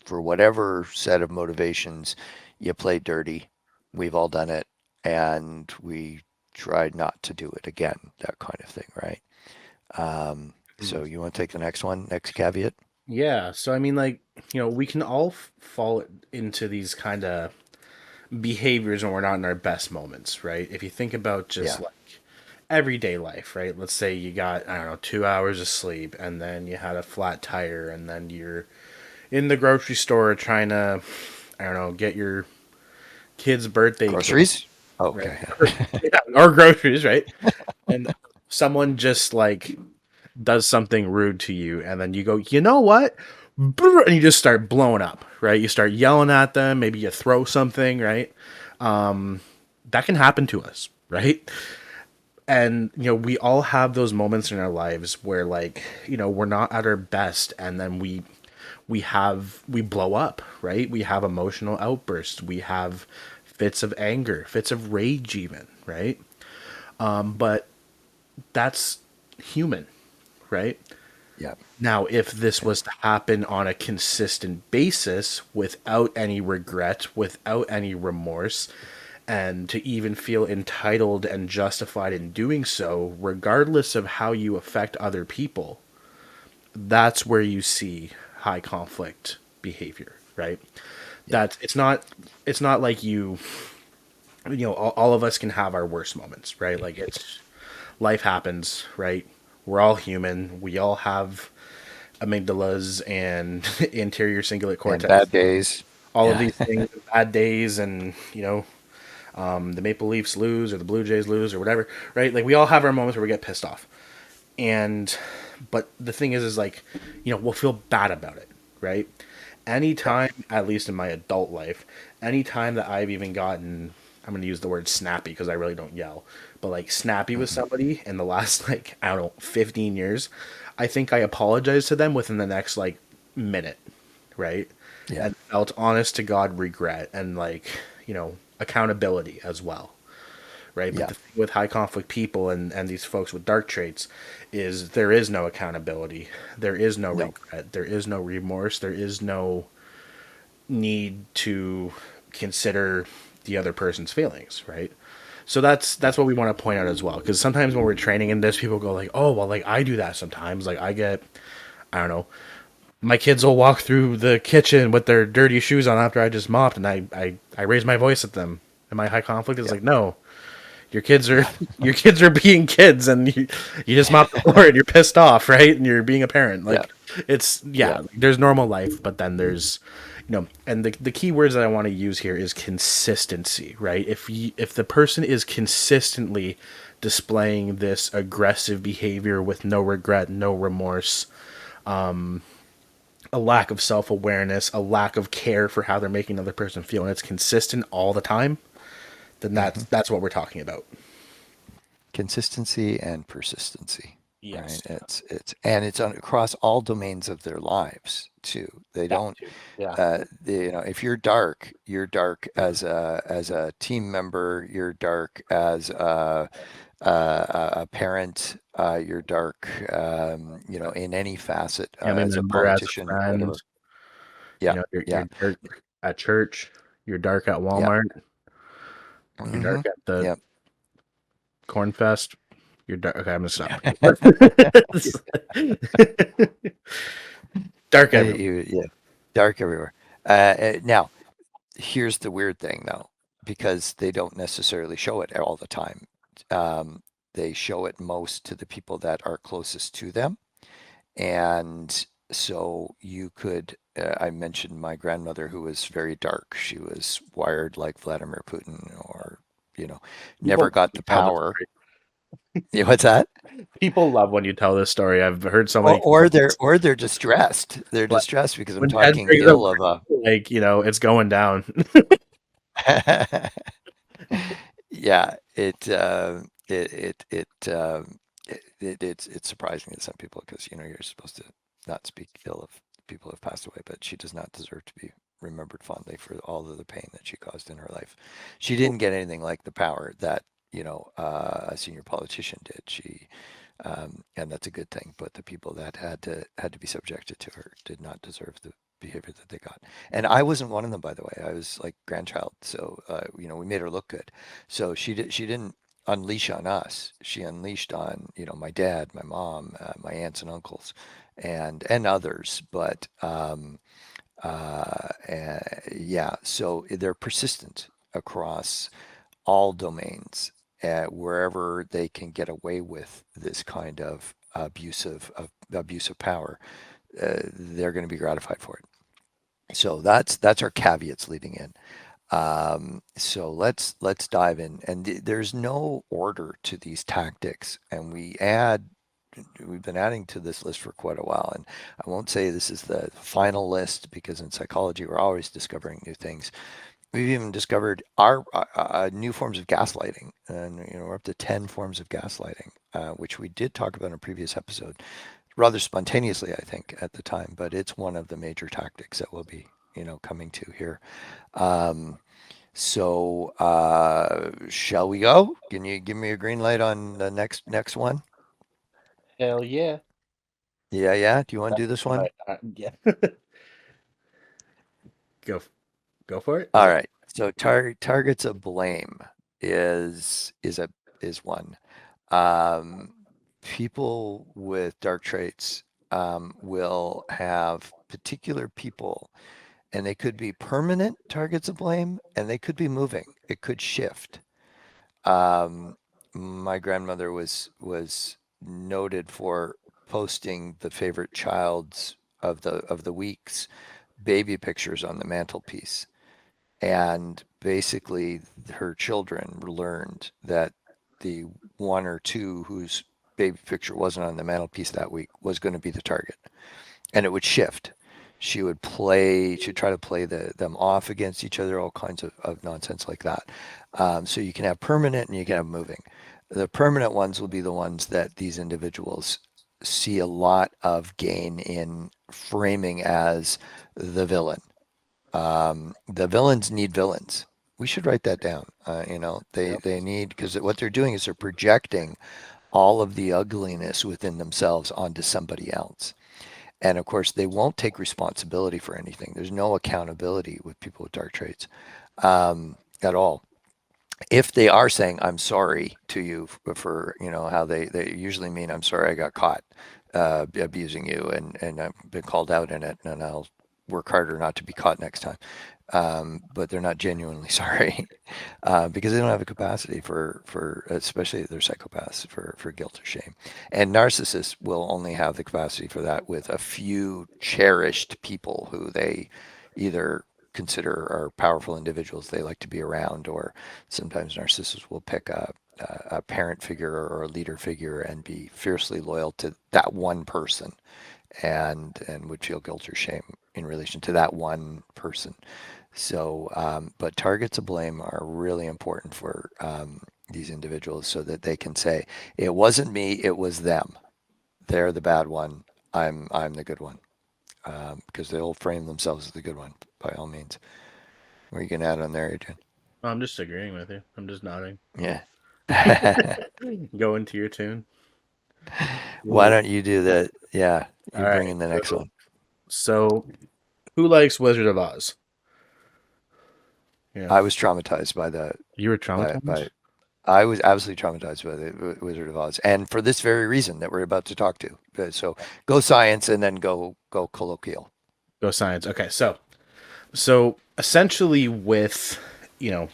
for whatever set of motivations, you played dirty. We've all done it, and we tried not to do it again. That kind of thing, right? So you want to take the next one, next caveat? Yeah, so I mean, like, we can all fall into these kind of behaviors when we're not in our best moments, right? If you think about just Yeah. like everyday life, right? Let's say you got, I don't know, 2 hours of sleep and then you had a flat tire and then you're in the grocery store trying to, I don't know, get your kid's birthday cake, Groceries? right? Okay. Yeah, or groceries, right? And someone just like does something rude to you and then you go, you know what? And you just start blowing up, right? You start yelling at them, maybe you throw something, right? That can happen to us, right? And we all have those moments in our lives where like, we're not at our best and then we blow up, right? We have emotional outbursts, we have fits of anger, fits of rage even, right? But that's human, right? Yeah. Now, if this Yeah. was to happen on a consistent basis without any regret, without any remorse, and to even feel entitled and justified in doing so, regardless of how you affect other people, that's where you see high conflict behavior, right? Yeah. That it's not like all of us can have our worst moments, right? Like it's life happens, right? We're all human. We all have amygdalas and anterior cingulate And cortex, bad days. all of Yeah. these things, bad days, and the Maple Leafs lose or the Blue Jays lose or whatever, right? Like we all have our moments where we get pissed off, and but the thing is like, we'll feel bad about it, right? Yeah. Anytime, at least in my adult life, anytime that I've even gotten, I'm going to use the word snappy because I really don't yell, but like snappy with Mhm. somebody in the last like, I don't know, 15 years, I think I apologized to them within the next like minute, right? Yeah. And felt honest to God regret and like, accountability as well, right? But Yeah. the thing with high conflict people and these folks with dark traits is there is no accountability, there is no No. regret, there is no remorse, there is no need to consider the other person's feelings, right? So that's what we want to point out as well, because sometimes when we're training in this, people go like, "Oh, well, like I do that sometimes. Like I get, I don't know, my kids will walk through the kitchen with their dirty shoes on after I just mopped, and I raise my voice at them. Am I high conflict?" It's Yeah. like, no, your kids are Yeah. your kids are being kids, and you just mopped the floor and you're pissed off, right? And you're being a parent. Yeah. Like it's Yeah. yeah, there's normal life, but then there's and the key words that I want to use here is consistency, right? If the person is consistently displaying this aggressive behavior with no regret, no remorse, a lack of self awareness, a lack of care for how they're making another person feel, and it's consistent all the time, then Hmm. that's what we're talking about. Consistency and persistency, right? Yes. It's across all domains of their lives too. They That don't, too. Yeah. if you're dark as a team member, you're dark as a parent, you're dark, in any facet, Family as a member, as a politician, friend, whatever. Yeah, you're yeah, dark at church, you're dark at yeah. Walmart, you're Hmm. dark at the Yeah. Corn Fest. You're dark. Okay, I'm gonna stop. Dark everywhere. Yeah, dark everywhere. Now, here's the weird thing, though, because they don't necessarily show it all the time. Um, they show it most to the people that are closest to them. And so you could, I mentioned my grandmother who was very dark. She was wired like Vladimir Putin, or, you know, People never got you the tell this power. story. Yeah, what's that? People love when you tell this story. I've heard so many Or they're distressed. They're like distressed because I'm when Ted talking brings up ill of a. like it's going down. Yeah, it's surprising to some people because you're supposed to not speak ill of people who have passed away, but she does not deserve to be remembered fondly for all of the pain that she caused in her life. She didn't get anything like the power that a senior politician did. And that's a good thing. But the people that had to be subjected to her did not deserve the behavior that they got. And I wasn't one of them, by the way. I was like grandchild, so we made her look good. So she didn't unleash on us. She unleashed on my dad, my mom, my aunts and uncles, and others. But And yeah, so they're persistent across all domains, wherever they can get away with this kind of abuse of power, they're going to be gratified for it. So that's our caveats leading in. So let's dive in, and there's no order to these tactics, and we've been adding to this list for quite a while, and I won't say this is the final list because in psychology we're always discovering new things. We've even discovered our new forms of gaslighting, and we're up to 10 forms of gaslighting, which we did talk about in a previous episode, rather spontaneously, I think, at the time. But it's one of the major tactics that we'll be, coming to here. Um, so, shall we go? Can you give me a green light on the next one? Hell yeah. Yeah, yeah. Do you want to do this one? Yeah. go go for it. All Yeah. right. So targets of blame is one. Um, People with dark traits will have particular people, and they could be permanent targets of blame, and they could be moving. It could shift. Um, my grandmother was noted for posting the favorite child's of the week's baby pictures on the mantelpiece. And basically, her children learned that the one or two whose baby picture wasn't on the mantelpiece that week was going to be the target. And it would shift. She'd try to play them off against each other, all kinds of nonsense like that. So you can have permanent and you can have moving. The permanent ones will be the ones that these individuals see a lot of gain in framing as the villain. The villains need villains. We should write that down. They Yep. they need, because what they're doing is they're projecting all of the ugliness within themselves onto somebody else. And of course, they won't take responsibility for anything. There's no accountability with people with dark traits at all. If they are saying I'm sorry to you for how they usually mean I'm sorry I got caught abusing you, and I've been called out in it, and I'll work harder not to be caught next time. But they're not genuinely sorry because they don't have a capacity for especially if they're psychopaths for guilt or shame. And narcissists will only have the capacity for that with a few cherished people who they either consider are powerful individuals they like to be around, or sometimes narcissists will pick a parent figure or a leader figure and be fiercely loyal to that one person, and would feel guilt or shame in relation to that one person. So, but targets of blame are really important for these individuals so that they can say, "It wasn't me, it was them. They're the bad one. I'm the good one," because they'll frame themselves as the good one by all means. What are you gonna add on there, Adrian? I'm just agreeing with you. I'm just nodding. Yeah. Go into your tune. Why Ooh. don't you do the? Yeah, All you bring right. in the next one. So who likes Wizard of Oz? Yeah. I was traumatized by the You were by traumatized? I was absolutely traumatized by the Wizard of Oz, and for this very reason that we're about to talk to. So go science and then go colloquial. Go science. Okay, so essentially with you know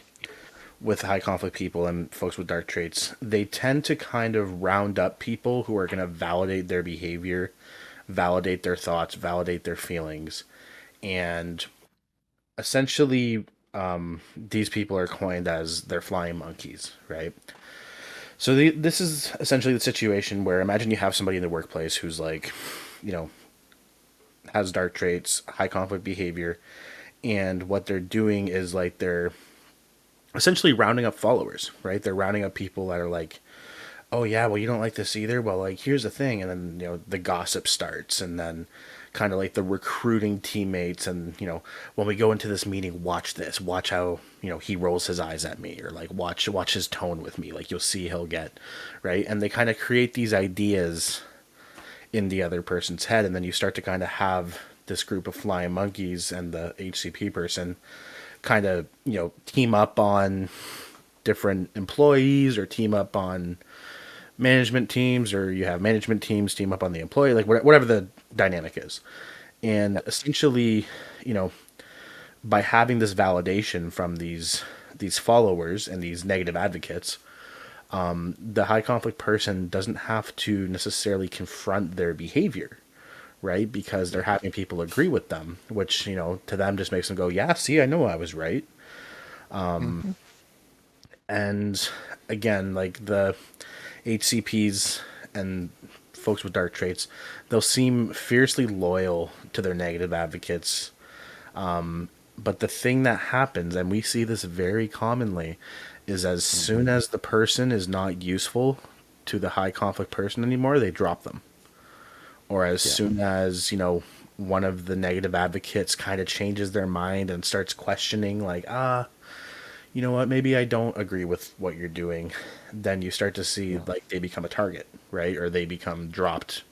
with high conflict people and folks with dark traits, they tend to kind of round up people who are going to validate their behavior, validate their thoughts, validate their feelings, and essentially these people are coined as their flying monkeys, right? So this is essentially the situation where imagine you have somebody in the workplace who's like, you know, has dark traits, high conflict behavior, and what they're doing is like they're essentially rounding up followers, right? They're rounding up people that are like, oh yeah, well you don't like this either. Well, like here's the thing, and then the gossip starts, and then kind of like the recruiting teammates, and when we go into this meeting, watch this, watch how he rolls his eyes at me, or like watch his tone with me, like you'll see he'll get right, and they kind of create these ideas in the other person's head, and then you start to kind of have this group of flying monkeys and the HCP person kind of team up on different employees or team up on management teams, or you have management teams team up on the employee, like whatever the dynamic is. And Yep. essentially, you know, by having this validation from these followers and these negative advocates, the high conflict person doesn't have to necessarily confront their behavior, right? Because they're having people agree with them, which, to them just makes them go, yeah, see, I know I was right. Hmm. And again, like the HCPs and folks with dark traits, they'll seem fiercely loyal to their negative advocates. But the thing that happens, and we see this very commonly, is as soon Hmm. as the person is not useful to the high conflict person anymore, they drop them. Or as Yeah. soon as, one of the negative advocates kind of changes their mind and starts questioning, like, you know what, maybe I don't agree with what you're doing, then you start to see Yeah. like they become a target, right? Or they become dropped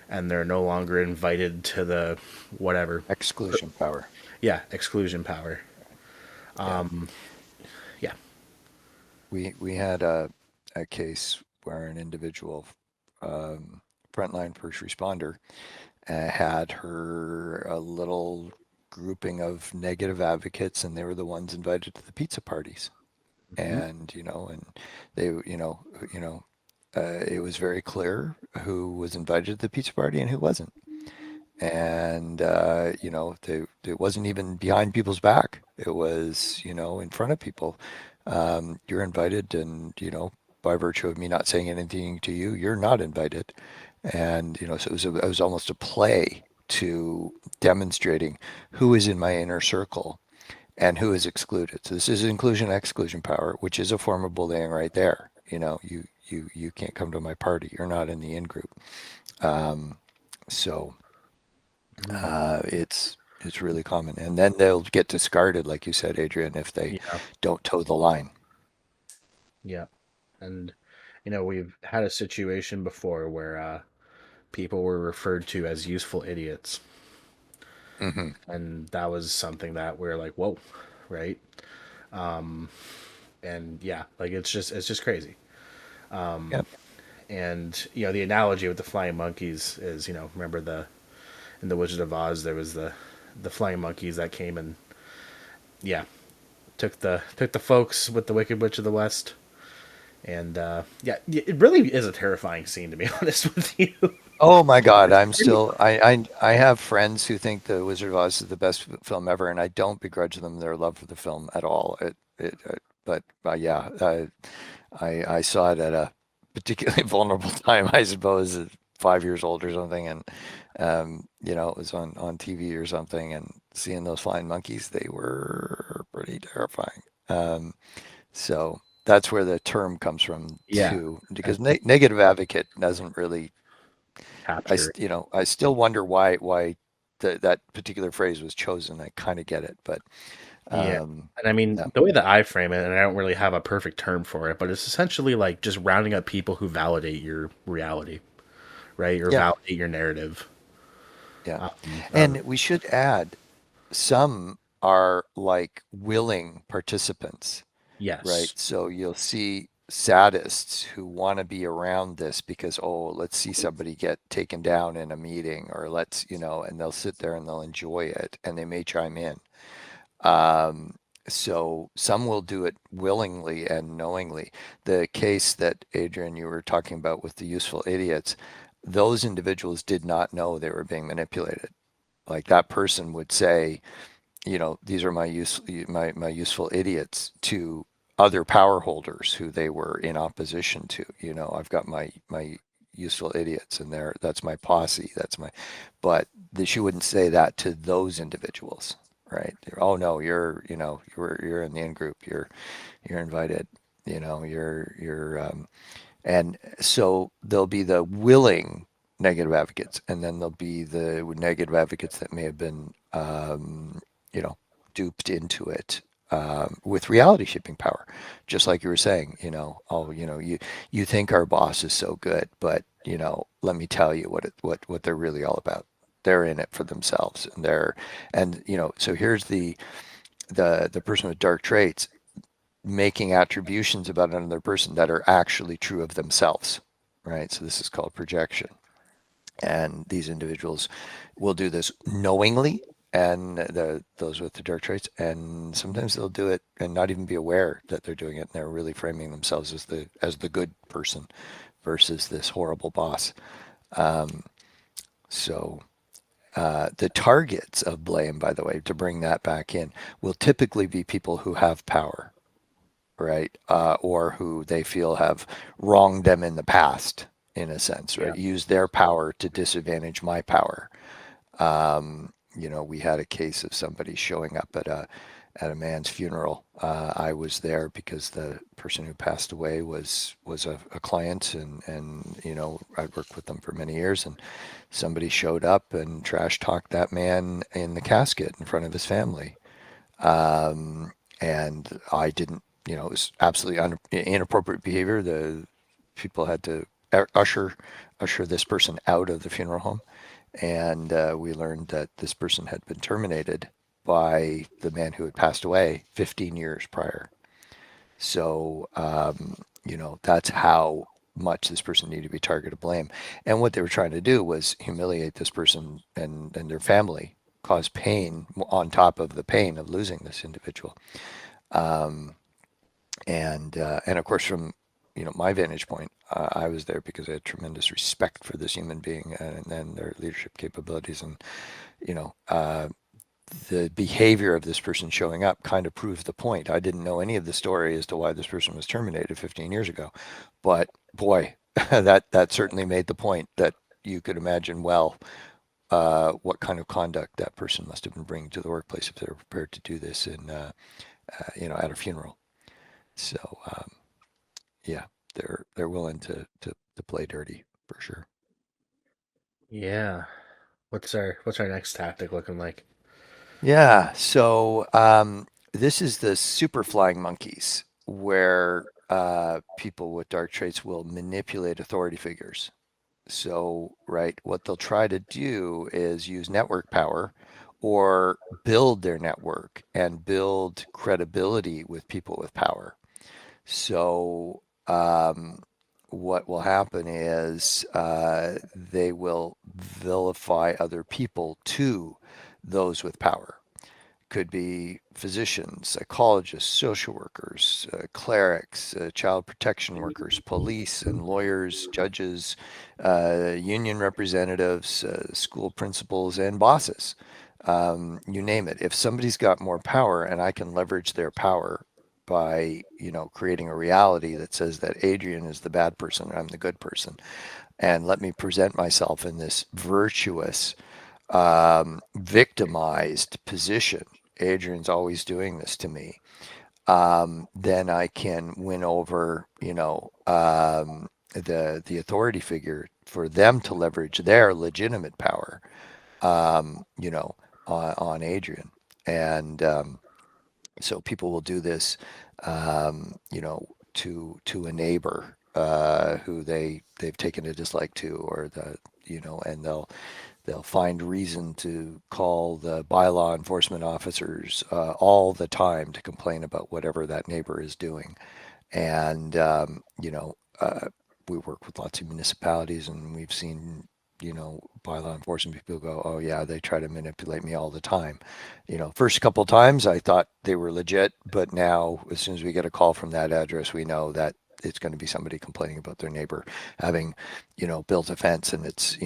and they're no longer invited to the whatever. Exclusion power. Yeah, exclusion power. Yeah. Yeah. We had a case where an individual, um, frontline first responder, had her a little grouping of negative advocates, and they were the ones invited to the pizza parties. Mhm. And and they, you know, it was very clear who was invited to the pizza party and who wasn't. And it wasn't even behind people's back. It was, in front of people. You're invited, and by virtue of me not saying anything to you, you're not invited. And so it was almost a play to demonstrating who is in my inner circle and who is excluded. So this is inclusion exclusion power, which is a form of bullying right there. You can't come to my party. You're not in the in group. Um, so Mhm. it's really common, and then they'll get discarded, like you said, Adrian, if they Yeah. don't toe the line. Yeah. And we've had a situation before where people were referred to as useful idiots, Hmm. and that was something that we're like, whoa, right? And yeah, like it's just crazy. Yep. And the analogy with the flying monkeys is, remember the in the Wizard of Oz there was the flying monkeys that came and yeah, took the folks with the Wicked Witch of the West. And yeah, it really is a terrifying scene, to be honest with you. Oh my God, It's I'm pretty. still I have friends who think The Wizard of Oz is the best film ever, and I don't begrudge them their love for the film at all. But yeah, I saw it at a particularly vulnerable time, I suppose, at 5 years old or something, and it was on TV or something, and seeing those flying monkeys, they were pretty terrifying. Um, so that's where the term comes from Yeah, too, and because negative advocate doesn't really. capture. I still wonder why that particular phrase was chosen. I kind of get it, but Yeah. um, And I mean, yeah, the way that I frame it, and I don't really have a perfect term for it, but it's essentially like just rounding up people who validate your reality, right? Or yeah, validate your narrative. yeah. Of And we should add, some are like willing participants, right? yes. So you'll see sadists who want to be around this because, oh, let's see somebody get taken down in a meeting, or and they'll sit there and they'll enjoy it, and they may chime in. Um, so some will do it willingly and knowingly. The case that Adrian, you were talking about with the useful idiots, those individuals did not know they were being manipulated. Like that person would say, these are my useful idiots to other power holders who they were in opposition to. I've got my useful idiots, and that's my posse. But she wouldn't say that to those individuals, right? Oh no, you're in the in group. You're invited. And so there'll be the willing negative advocates, and then there'll be the negative advocates that may have been, you know, duped into it, with reality shipping power. Just like you were saying, oh, you think our boss is so good, but let me tell you what they're really all about. They're in it for themselves, so here's the person with dark traits making attributions about another person that are actually true of themselves, right? So this is called projection. And these individuals will do this knowingly, and those with the dark traits, and sometimes they'll do it and not even be aware that they're doing it, and they're really framing themselves as the good person versus this horrible boss. So the targets of blame, by the way, to bring that back in, will typically be people who have power, right? Or who they feel have wronged them in the past, in a sense, Yeah. right? Use their power to disadvantage my power. We had a case of somebody showing up at a man's funeral. I was there because the person who passed away was a client, and I'd worked with them for many years, and somebody showed up and trash talked that man in the casket in front of his family. And I didn't, it was absolutely inappropriate behavior. The people had to usher this person out of the funeral home, and we learned that this person had been terminated by the man who had passed away 15 years prior. So, that's how much this person needed to be targeted of blame. And what they were trying to do was humiliate this person and their family, cause pain on top of the pain of losing this individual. And of course, from my vantage point, I was there because I had tremendous respect for this human being and their leadership capabilities, and you know, uh, the behavior of this person showing up kind of proves the point. I didn't know any of the story as to why this person was terminated 15 years ago, but boy, that certainly made the point that you could imagine well what kind of conduct that person must have been bringing to the workplace if they were prepared to do this at a funeral. So yeah, they're willing to play dirty for sure. Yeah. What's our next tactic looking like? Yeah. So this is the super flying monkeys, where people with dark traits will manipulate authority figures. So, right, what they'll try to do is use network power or build their network and build credibility with people with power. So, what will happen is they will vilify other people to those with power. Could be physicians, psychologists, social workers, clerics, child protection workers, police and lawyers, judges, union representatives, school principals, and bosses. You name it. If somebody's got more power and I can leverage their power by creating a reality that says that Adrian is the bad person and I'm the good person, and let me present myself in this virtuous victimized position. Adrian's always doing this to me. Then I can win over, the authority figure for them to leverage their legitimate power, um, you know, on Adrian. And so people will do this, to a neighbor who they've taken a dislike to, or and they'll find reason to call the bylaw enforcement officers all the time to complain about whatever that neighbor is doing. And, we work with lots of municipalities, and we've seen, bylaw enforcement people go, oh, yeah, they try to manipulate me all the time. First couple of times I thought they were legit, but now as soon as we get a call from that address, we know that it's going to be somebody complaining about their neighbor having, built a fence, and it's,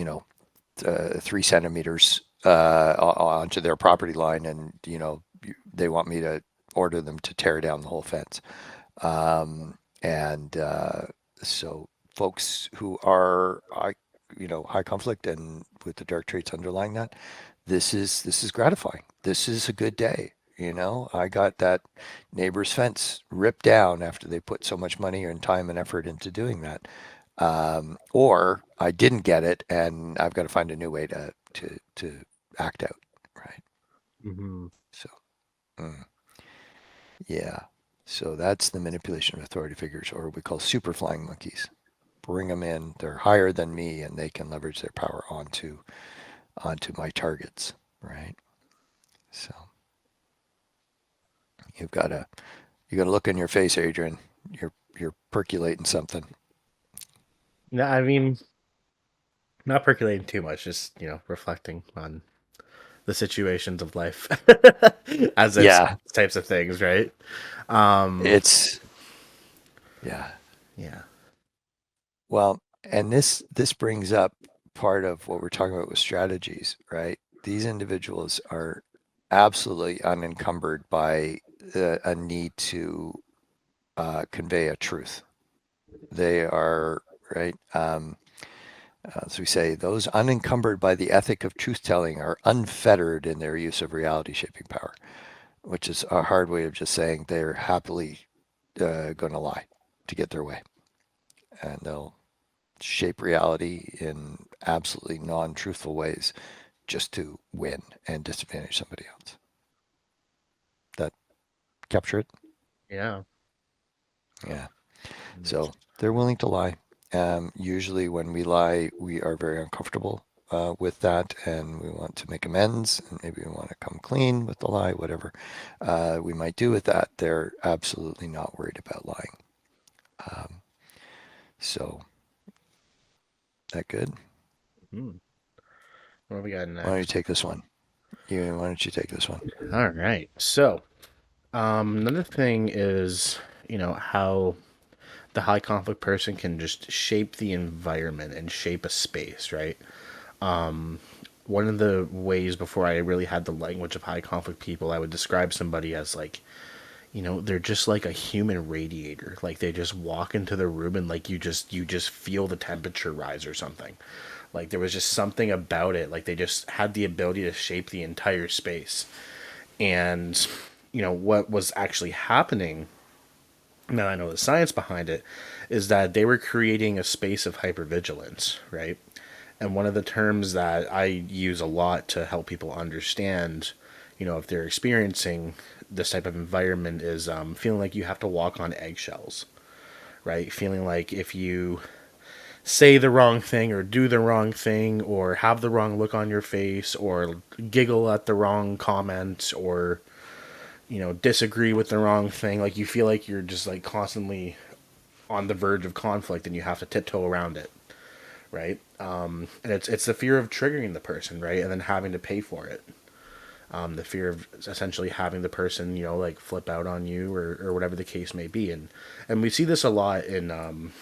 3 centimeters onto their property line, and they want me to order them to tear down the whole fence. And so folks who are high conflict and with the dark traits underlying that, this is gratifying. This is a good day. I got that neighbor's fence ripped down after they put so much money and time and effort into doing that. Or I didn't get it, and I've got to find a new way to act out, right? Hmm. So, mm, yeah. So that's the manipulation of authority figures, or what we call super flying monkeys. Bring them in. They're higher than me, and they can leverage their power onto my targets, right? So you've got to you got to look in your face, Adrian. You're percolating something. No, I mean, Not percolating too much, just reflecting on the situations of life as it's Yeah, types of things, right? Um, it's yeah. yeah. Well, and this brings up part of what we're talking about with strategies, right? These individuals are absolutely unencumbered by a need to convey a truth. They are right. As we say, those unencumbered by the ethic of truth telling are unfettered in their use of reality shaping power, which is a hard way of just saying they're happily going to lie to get their way, and they'll shape reality in absolutely non-truthful ways just to win and disadvantage somebody else. That capture it? Yeah. Yeah. So they're willing to lie. Usually, when we lie, we are very uncomfortable with that, and we want to make amends, and maybe we want to come clean with the lie, whatever we might do with that. They're absolutely not worried about lying. Um, so, that good? Hmm. What do we got Why don't you next? take this one? Why don't you take this one? All right. So, another thing is, how the high conflict person can just shape the environment and shape a space, right? One of the ways before I really had the language of high conflict people, I would describe somebody as like, they're just like a human radiator. Like they just walk into the room and like you just feel the temperature rise or something. Like there was just something about it. Like they just had the ability to shape the entire space. And what was actually happening, now I know the science behind it, is that they were creating a space of hypervigilance, right? And one of the terms that I use a lot to help people understand, if they're experiencing this type of environment is feeling like you have to walk on eggshells, right? Feeling like if you say the wrong thing or do the wrong thing or have the wrong look on your face or giggle at the wrong comment or disagree with the wrong thing, like you feel like you're just like constantly on the verge of conflict and you have to tiptoe around it, right? And it's the fear of triggering the person, right, and then having to pay for it. The fear of essentially having the person, like flip out on you or whatever the case may be, and we see this a lot in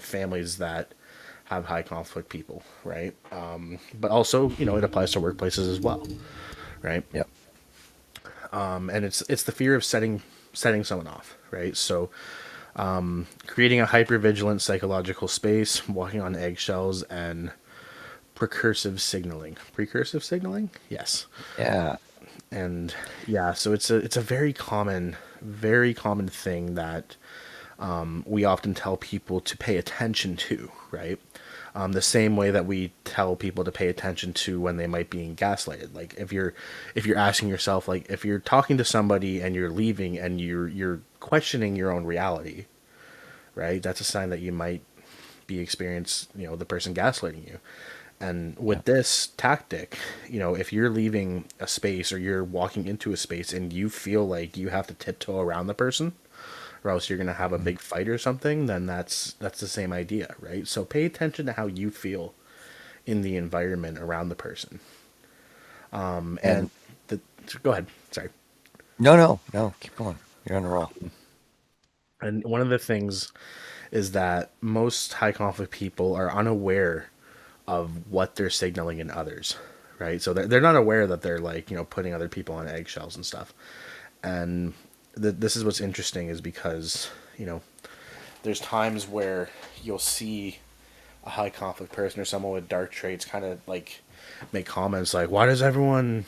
families that have high conflict people, right? But also, it applies to workplaces as well, right? Yep. And it's the fear of setting someone off, right? So creating a hyper vigilant psychological space, walking on eggshells, and precursive signaling, yes. Yeah. And yeah, so it's a very common thing that we often tell people to pay attention to, right? The same way that we tell people to pay attention to when they might be being gaslighted. Like if you're asking yourself, like if you're talking to somebody and you're leaving and you're questioning your own reality, right? That's a sign that you might be experiencing, the person gaslighting you. And Yeah. with this tactic, if you're leaving a space or you're walking into a space and you feel like you have to tiptoe around the person or else you're going to have a Mhm. big fight or something, then that's the same idea, right? So pay attention to how you feel in the environment around the person. And And the Go ahead. Sorry. no, keep going. You're on a roll. And one of the things is that most high conflict people are unaware of what they're signaling in others, right? So they're not aware that they're like, putting other people on eggshells and stuff. And this is what's interesting is because, there's times where you'll see a high conflict person or someone with dark traits kind of like make comments like, why does everyone,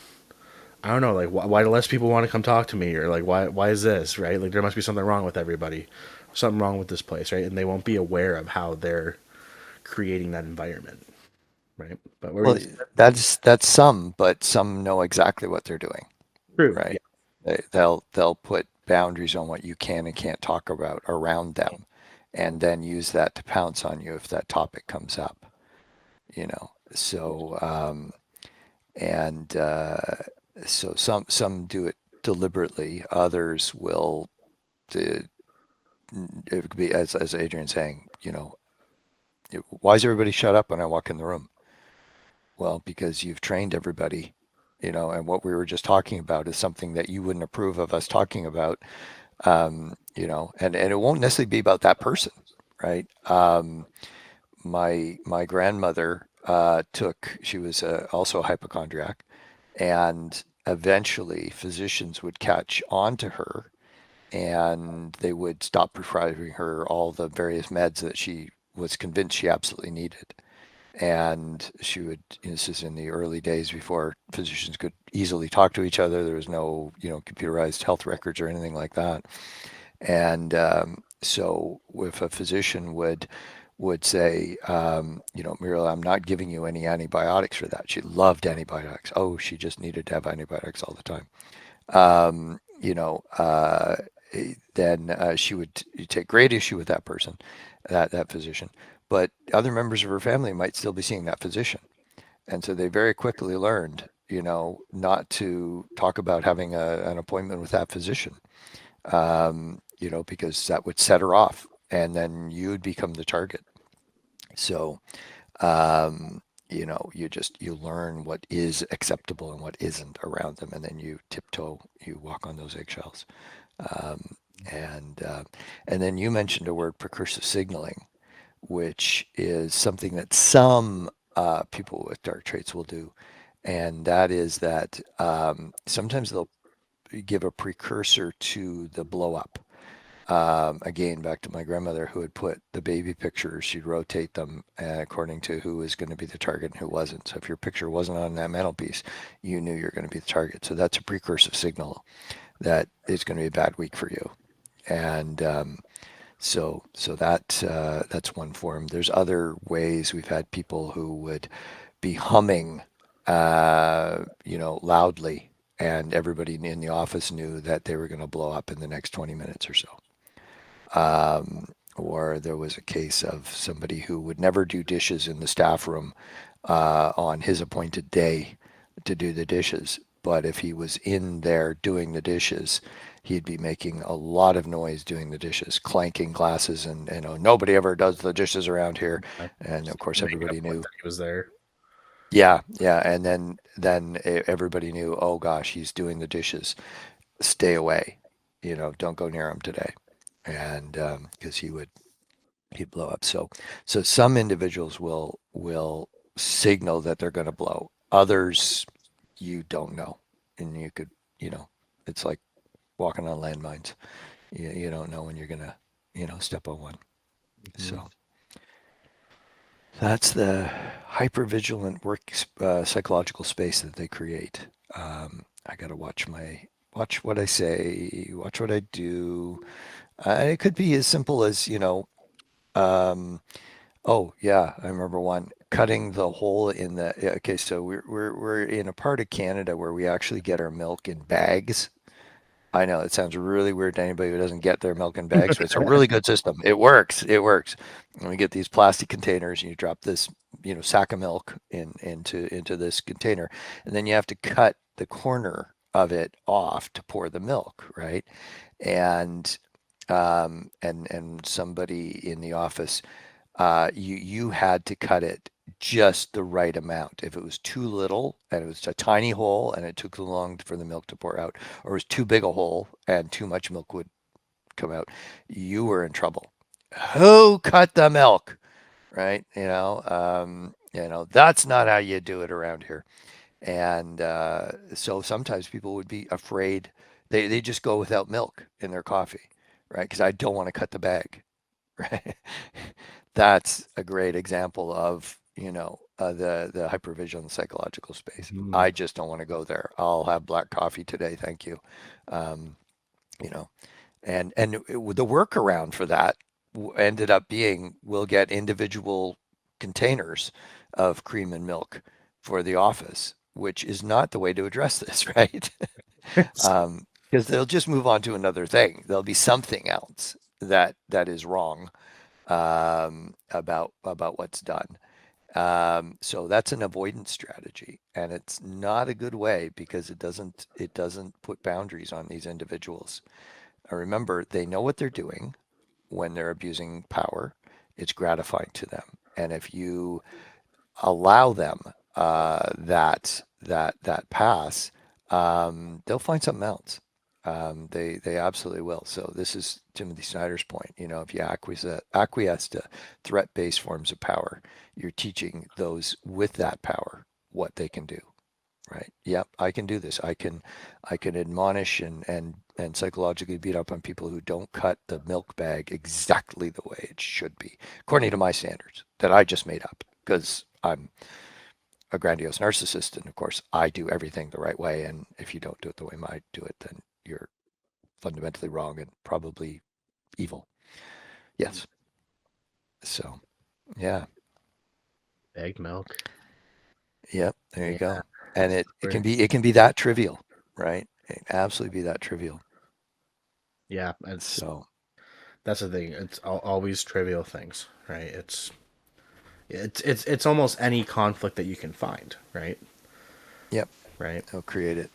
I don't know, like why do less people want to come talk to me, or like why is this, right? Like there must be something wrong with everybody, something wrong with this place, right? And they won't be aware of how they're creating that environment, right? But what were Well, you that's some, but some know exactly what they're doing, true? Yeah. right? They'll put boundaries on what you can and can't talk about around them, and then use that to pounce on you if that topic comes up. So and so some do it deliberately. Others will. uh, It could be as Adrian's saying. Why is everybody shut up when I walk in the room? Well, because you've trained everybody, and what we were just talking about is something that you wouldn't approve of us talking about, and it won't necessarily be about that person, right? My grandmother she was also a hypochondriac, and eventually physicians would catch on to her and they would stop prescribing her all the various meds that she was convinced she absolutely needed. And she would, this is in the early days before physicians could easily talk to each other. There was no, computerized health records or anything like that. And so if a physician would say, Muriel, I'm not giving you any antibiotics for that. She loved antibiotics. Oh, she just needed to have antibiotics all the time. Um, you know, uh, then she would take great issue with that person, that physician. But other members of her family might still be seeing that physician, and so they very quickly learned, not to talk about having an appointment with that physician, because that would set her off, and then you'd become the target. So, you learn what is acceptable and what isn't around them, and then you tiptoe, you walk on those eggshells. Um, and uh, and then you mentioned a word, precursive signaling, which is something that some people with dark traits will do, and that is that sometimes they'll give a precursor to the blow up. Again, back to my grandmother who would put the baby pictures, she'd rotate them according to who was going to be the target and who wasn't. So if your picture wasn't on that mantelpiece, you knew you're going to be the target. So that's a precursive signal that it's going to be a bad week for you. And that's one form. There's other ways. We've had people who would be humming, loudly, and everybody in the office knew that they were going to blow up in the next 20 minutes or so. Or there was a case of somebody who would never do dishes in the staff room on his appointed day to do the dishes. But if he was in there doing the dishes, he'd be making a lot of noise doing the dishes, clanking glasses, and nobody ever does the dishes around here. And of Just course, making a everybody point knew. that he was there. Yeah, yeah, and then everybody knew. Oh gosh, he's doing the dishes. Stay away. Don't go near him today. And because he'd blow up. So some individuals will signal that they're going to blow. Others you don't know, and you could, it's like walking on landmines. You don't know when you're gonna, step on one. Mhm. So that's the hypervigilant work psychological space that they create. I got to watch what I say, watch what I do. It could be as simple as um, oh yeah, I remember one cutting the hole in the. Yeah, okay, so we're in a part of Canada where we actually get our milk in bags. I know it sounds really weird to anybody who doesn't get their milk in bags, but it's a really good system. It works. It works. And we get these plastic containers, and you drop this, sack of milk into this container, and then you have to cut the corner of it off to pour the milk, right? And and somebody in the office you had to cut it just the right amount. If it was too little and it was a tiny hole and it took too long for the milk to pour out, or it was too big a hole and too much milk would come out, you were in trouble. Who cut the milk? Right? That's not how you do it around here. And so sometimes people would be afraid. They just go without milk in their coffee, right? Because I don't want to cut the bag, right? That's a great example of the hypervigilant psychological space. Mhm. I just don't want to go there. I'll have black coffee today, thank you. Um, you know, the workaround for that ended up being we'll get individual containers of cream and milk for the office, which is not the way to address this, right? Because they'll just move on to another thing. There'll be something else that is wrong about what's done. So that's an avoidance strategy, and it's not a good way because it doesn't put boundaries on these individuals. Remember, they know what they're doing when they're abusing power. It's gratifying to them, and if you allow them that pass, they'll find something else. They absolutely will. So this is Timothy Snyder's point. You know, if you acquiesce to threat-based forms of power, you're teaching those with that power what they can do. Right. Yep, I can do this. I can admonish and psychologically beat up on people who don't cut the milk bag exactly the way it should be, according to my standards that I just made up because I'm a grandiose narcissist, and of course I do everything the right way. And if you don't do it the way I do it, then you're fundamentally wrong and probably evil. Yes. So, yeah. Egg milk. Yep. There you Yeah, go. And that's it can where. be that trivial, right? It can absolutely be that trivial. Yeah, it's So, that's the thing. It's always trivial things, right? It's almost any conflict that you can find, right? yep. Right. They'll create it.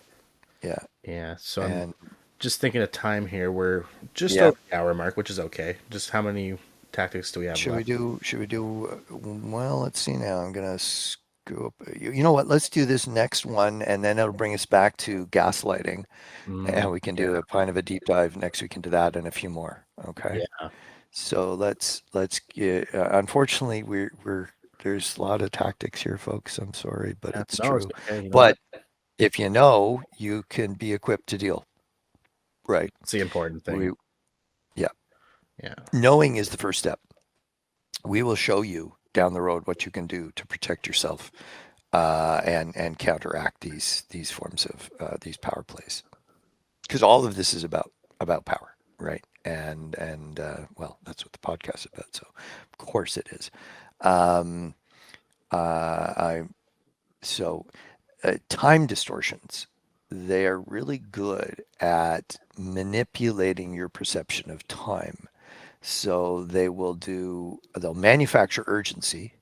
Yeah. Yeah. So I'm And just thinking of time here. We're just yeah, over the hour mark, which is okay. Just how many tactics do we have left? should we do, well, let's see now. I'm gonna scoop. You know what? Let's do this next one, and then it'll bring us back to gaslighting, Mm, and we can do yeah. a kind of a deep dive next week into that and a few more. Okay. Yeah. So let's get, unfortunately, we're there's a lot of tactics here, folks. I'm sorry, but Yeah. it's No, it's true. okay. You know what? But if you know, you can be equipped to deal. Right. It's the important thing. We, yeah. Yeah. Knowing is the first step. We will show you down the road what you can do to protect yourself, and counteract these forms of these power plays. Because all of this is about power, right? And well, that's what the podcast is about. So of course it is. Um, I so time distortions. They are really good at manipulating your perception of time. So they'll manufacture urgency,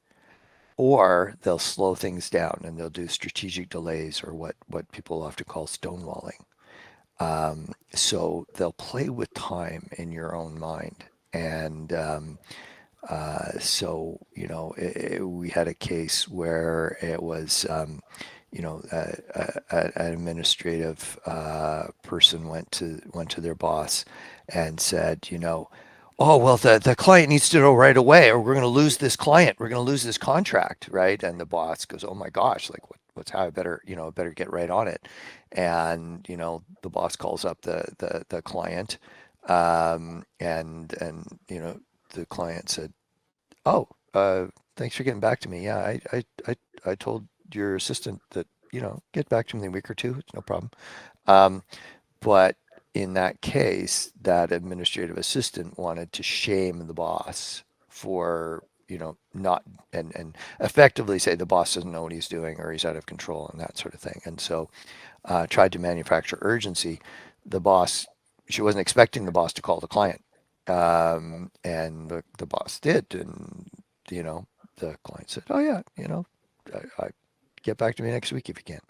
or they'll slow things down and they'll do strategic delays, or what people often call stonewalling. So they'll play with time in your own mind. And so, we had a case where it was, an administrative person went to their boss and said, oh, well, the client needs to know right away, or we're going to lose this client, we're going to lose this contract, right? And the boss goes, oh my gosh, like what's how I better get right on it. And the boss calls up the client, and the client said, oh, thanks for getting back to me. Yeah, I told your assistant that, get back to me in a week or two. It's no problem. Um, but in that case, that administrative assistant wanted to shame the boss for, not, and effectively say the boss doesn't know what he's doing, or he's out of control, and that sort of thing. And so tried to manufacture urgency. The boss, she wasn't expecting the boss to call the client. And the boss did. And, the client said, oh, yeah, I get back to me next week if you can.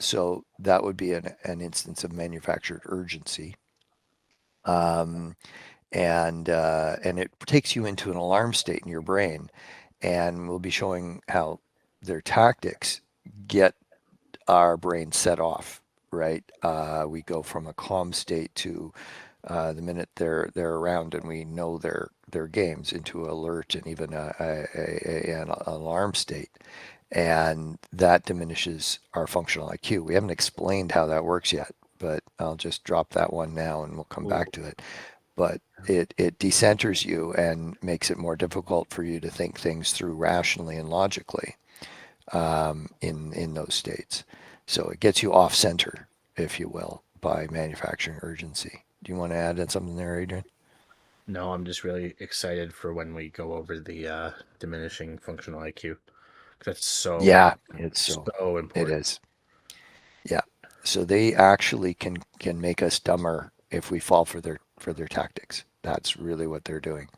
So that would be an instance of manufactured urgency. Um, and it takes you into an alarm state in your brain. And we'll be showing how their tactics get our brain set off, right? We go from a calm state to the minute they're around and we know their games, into alert and even an alarm state, and that diminishes our functional IQ. We haven't explained how that works yet, but I'll just drop that one now and we'll come Ooh. back to it. But it decenters you and makes it more difficult for you to think things through rationally and logically, in those states. So it gets you off center, if you will, by manufacturing urgency. Do you want to add in something there, Adrian? No, I'm just really excited for when we go over the diminishing functional IQ. That's Yeah, it's so it important. is. Yeah. So they actually can make us dumber if we fall for their tactics. That's really what they're doing.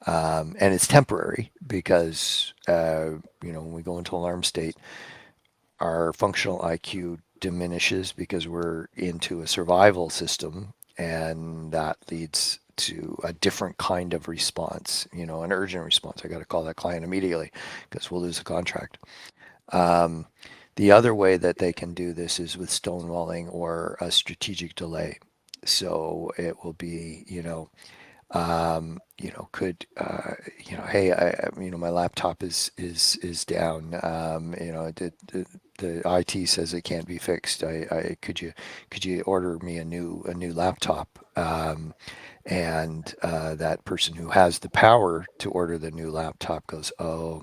And it's temporary because when we go into alarm state, our functional IQ diminishes because we're into a survival system, and that leads to a different kind of response, an urgent response. I got to call that client immediately because we'll lose the contract. Um, the other way that they can do this is with stonewalling or a strategic delay. So it will be, could hey, my laptop is down. The IT says it can't be fixed. Could you order me a new laptop? And that person who has the power to order the new laptop goes, oh,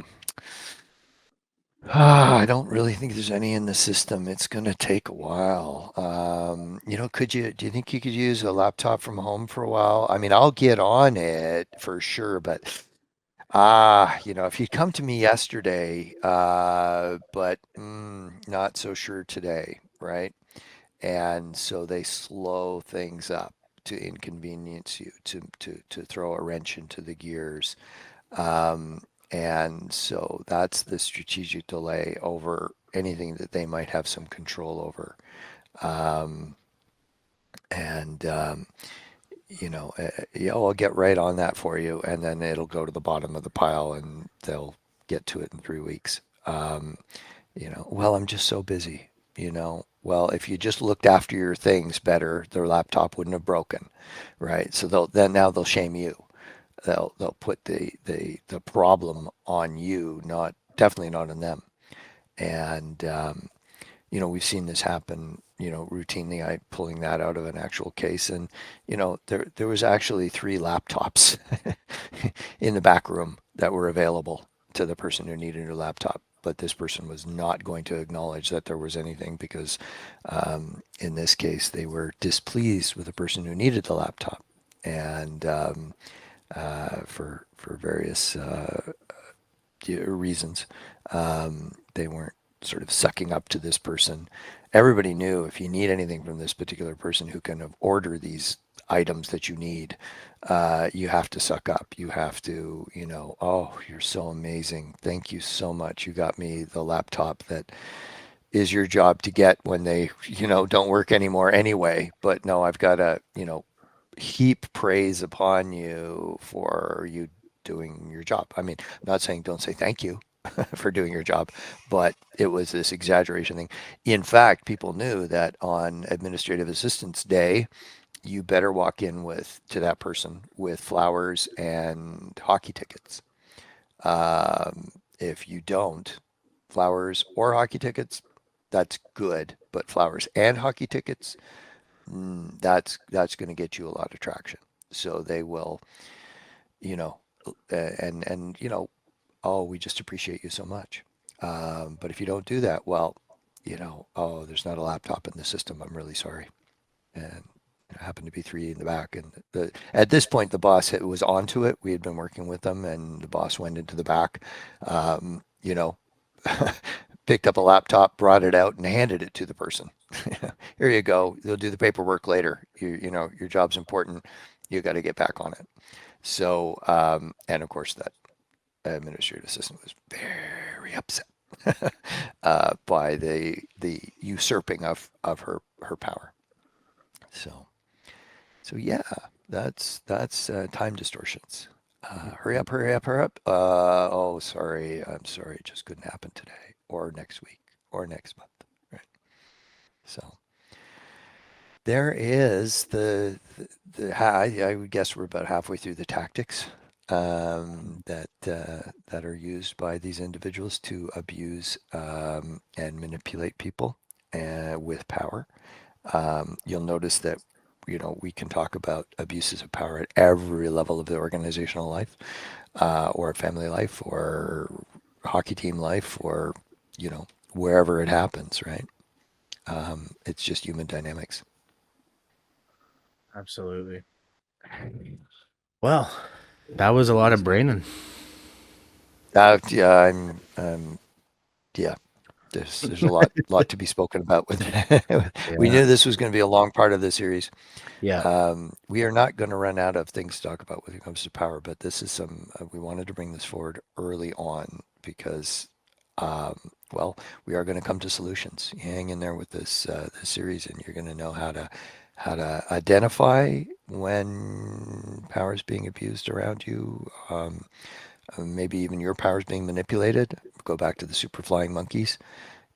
I don't really think there's any in the system. It's going to take a while. Do you think you could use a laptop from home for a while? I mean, I'll get on it for sure, but if you'd come to me yesterday, but not so sure today, right? And so they slow things up to inconvenience you, to throw a wrench into the gears. Um, and so that's the strategic delay over anything that they might have some control over. Um, and yeah, I'll get right on that for you, and then it'll go to the bottom of the pile, and they'll get to it in 3 weeks. Well, I'm just so busy. Well, if you just looked after your things better, their laptop wouldn't have broken, right? So now they'll shame you. They'll put the problem on you, not definitely not on them. And we've seen this happen, routinely. I pulling that out of an actual case, and there was actually 3 laptops in the back room that were available to the person who needed a laptop. But this person was not going to acknowledge that there was anything because, in this case, they were displeased with the person who needed the laptop, and for various reasons. They weren't sort of sucking up to this person. Everybody knew if you need anything from this particular person who can order these items that you need, you have to suck up. You have to, oh, you're so amazing. Thank you so much. You got me the laptop that is your job to get when they, don't work anymore anyway. But no, I've got to, heap praise upon you for you doing your job. I mean, I'm not saying don't say thank you for doing your job, but it was this exaggeration thing. In fact, people knew that on Administrative Assistance Day, you better walk in to that person with flowers and hockey tickets. If you don't, flowers or hockey tickets, that's good, but flowers and hockey tickets, that's going to get you a lot of traction. So they will, you know, and oh, we just appreciate you so much. But if you don't do that, well, oh, there's not a laptop in the system. I'm really sorry. And it happened to be 3 in the back. And at this point, the boss was onto it. We had been working with them, and the boss went into the back, um, you know, picked up a laptop, brought it out, and handed it to the person. Here you go. They'll do the paperwork later. Your job's important. You got to get back on it. So, and of course, that administrative assistant was very upset by the usurping of her power. So yeah, that's time distortions. Hurry up, hurry up, hurry up. Oh, sorry, I'm sorry, it just couldn't happen today, or next week, or next month. Right. So there is I would guess we're about halfway through the tactics that are used by these individuals to abuse and manipulate people with power. You'll notice that we can talk about abuses of power at every level of the organizational life, or family life, or hockey team life, or wherever it happens, right? It's just human dynamics. Absolutely. Well, that was a lot of braining. Yeah, yeah. There's a lot to be spoken about with it. We knew this was going to be a long part of the series. Yeah. We are not going to run out of things to talk about when it comes to power, but this is we wanted to bring this forward early on because, well, we are going to come to solutions. You hang in there with this series, and you're going to know how to identify when power is being abused around you, maybe even your power is being manipulated. Go back to the super flying monkeys,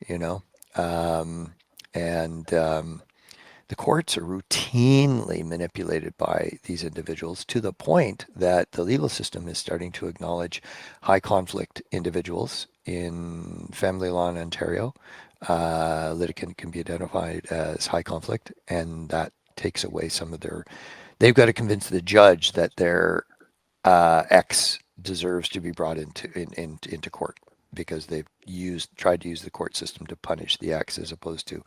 you know. Um, and The courts are routinely manipulated by these individuals to the point that the legal system is starting to acknowledge high conflict individuals in family law in Ontario. Litigant can be identified as high conflict, and that takes away some of their. They've got to convince the judge that their X deserves to be brought into court because they've tried to use the court system to punish the X as opposed to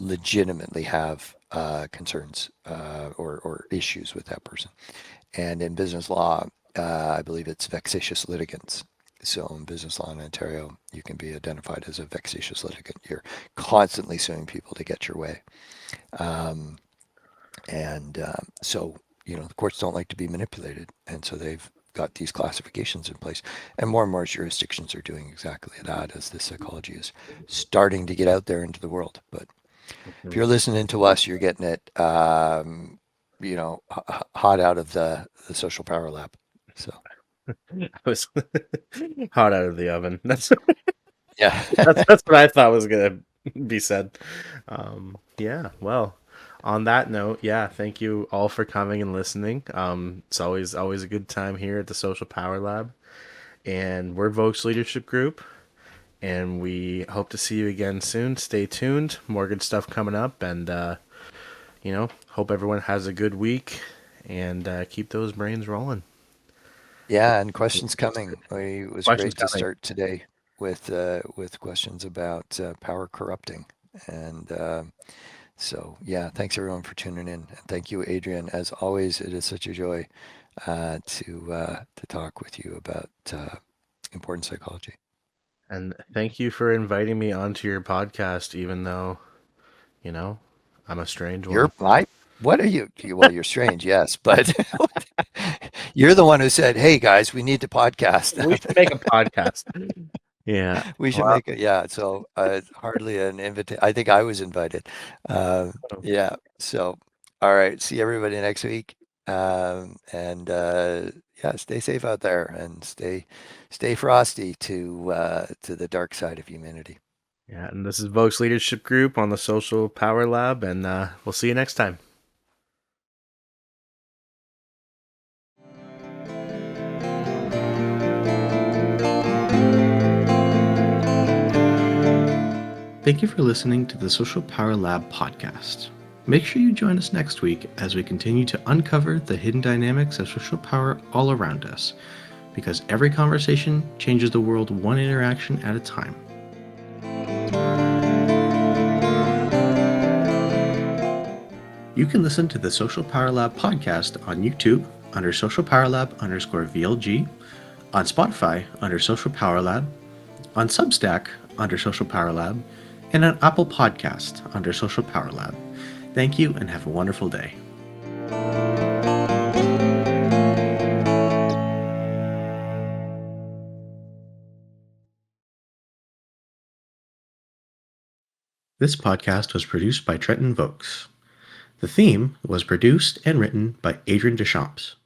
legitimately have concerns or issues with that person. And in business law, I believe it's vexatious litigants. So in business law in Ontario, you can be identified as a vexatious litigant. You're constantly suing people to get your way. Um, so, the courts don't like to be manipulated. And so they've got these classifications in place. And more jurisdictions are doing exactly that as the psychology is starting to get out there into the world. But if you're listening to us, you're getting it, hot out of the social power lab. So, I was hot out of the oven. That's yeah. that's what I thought was gonna be said. Yeah. Well, on that note, yeah, thank you all for coming and listening. It's always a good time here at the Social Power Lab, and we're Vogue's leadership group, and we hope to see you again soon. Stay tuned. More good stuff coming up, and hope everyone has a good week, and keep those brains rolling. Yeah, and questions coming. It was Questions great to coming. start today with questions about power corrupting. And so, yeah, thanks everyone for tuning in. And thank you, Adrian. As always, it is such a joy to talk with you about important psychology. And thank you for inviting me onto your podcast, even though, I'm a strange one. What are you? Well, you're strange, yes, but you're the one who said, "Hey guys, we need to podcast." We should make a podcast. Yeah. We should Well, make it. Yeah. So hardly an invitation. I think I was invited. Uh, yeah. So all right. See everybody next week. And yeah, stay safe out there and stay frosty to the dark side of humanity. yeah. And this is Vogue's Leadership Group on the Social Power Lab, and we'll see you next time. Thank you for listening to the Social Power Lab podcast. Make sure you join us next week as we continue to uncover the hidden dynamics of social power all around us, because every conversation changes the world one interaction at a time. You can listen to the Social Power Lab podcast on YouTube under Social Power Lab _VLG, on Spotify under Social Power Lab, on Substack under Social Power Lab, and on Apple Podcast under Social Power Lab. Thank you and have a wonderful day. This podcast was produced by Trenton Vokes. The theme was produced and written by Adrian Deschamps.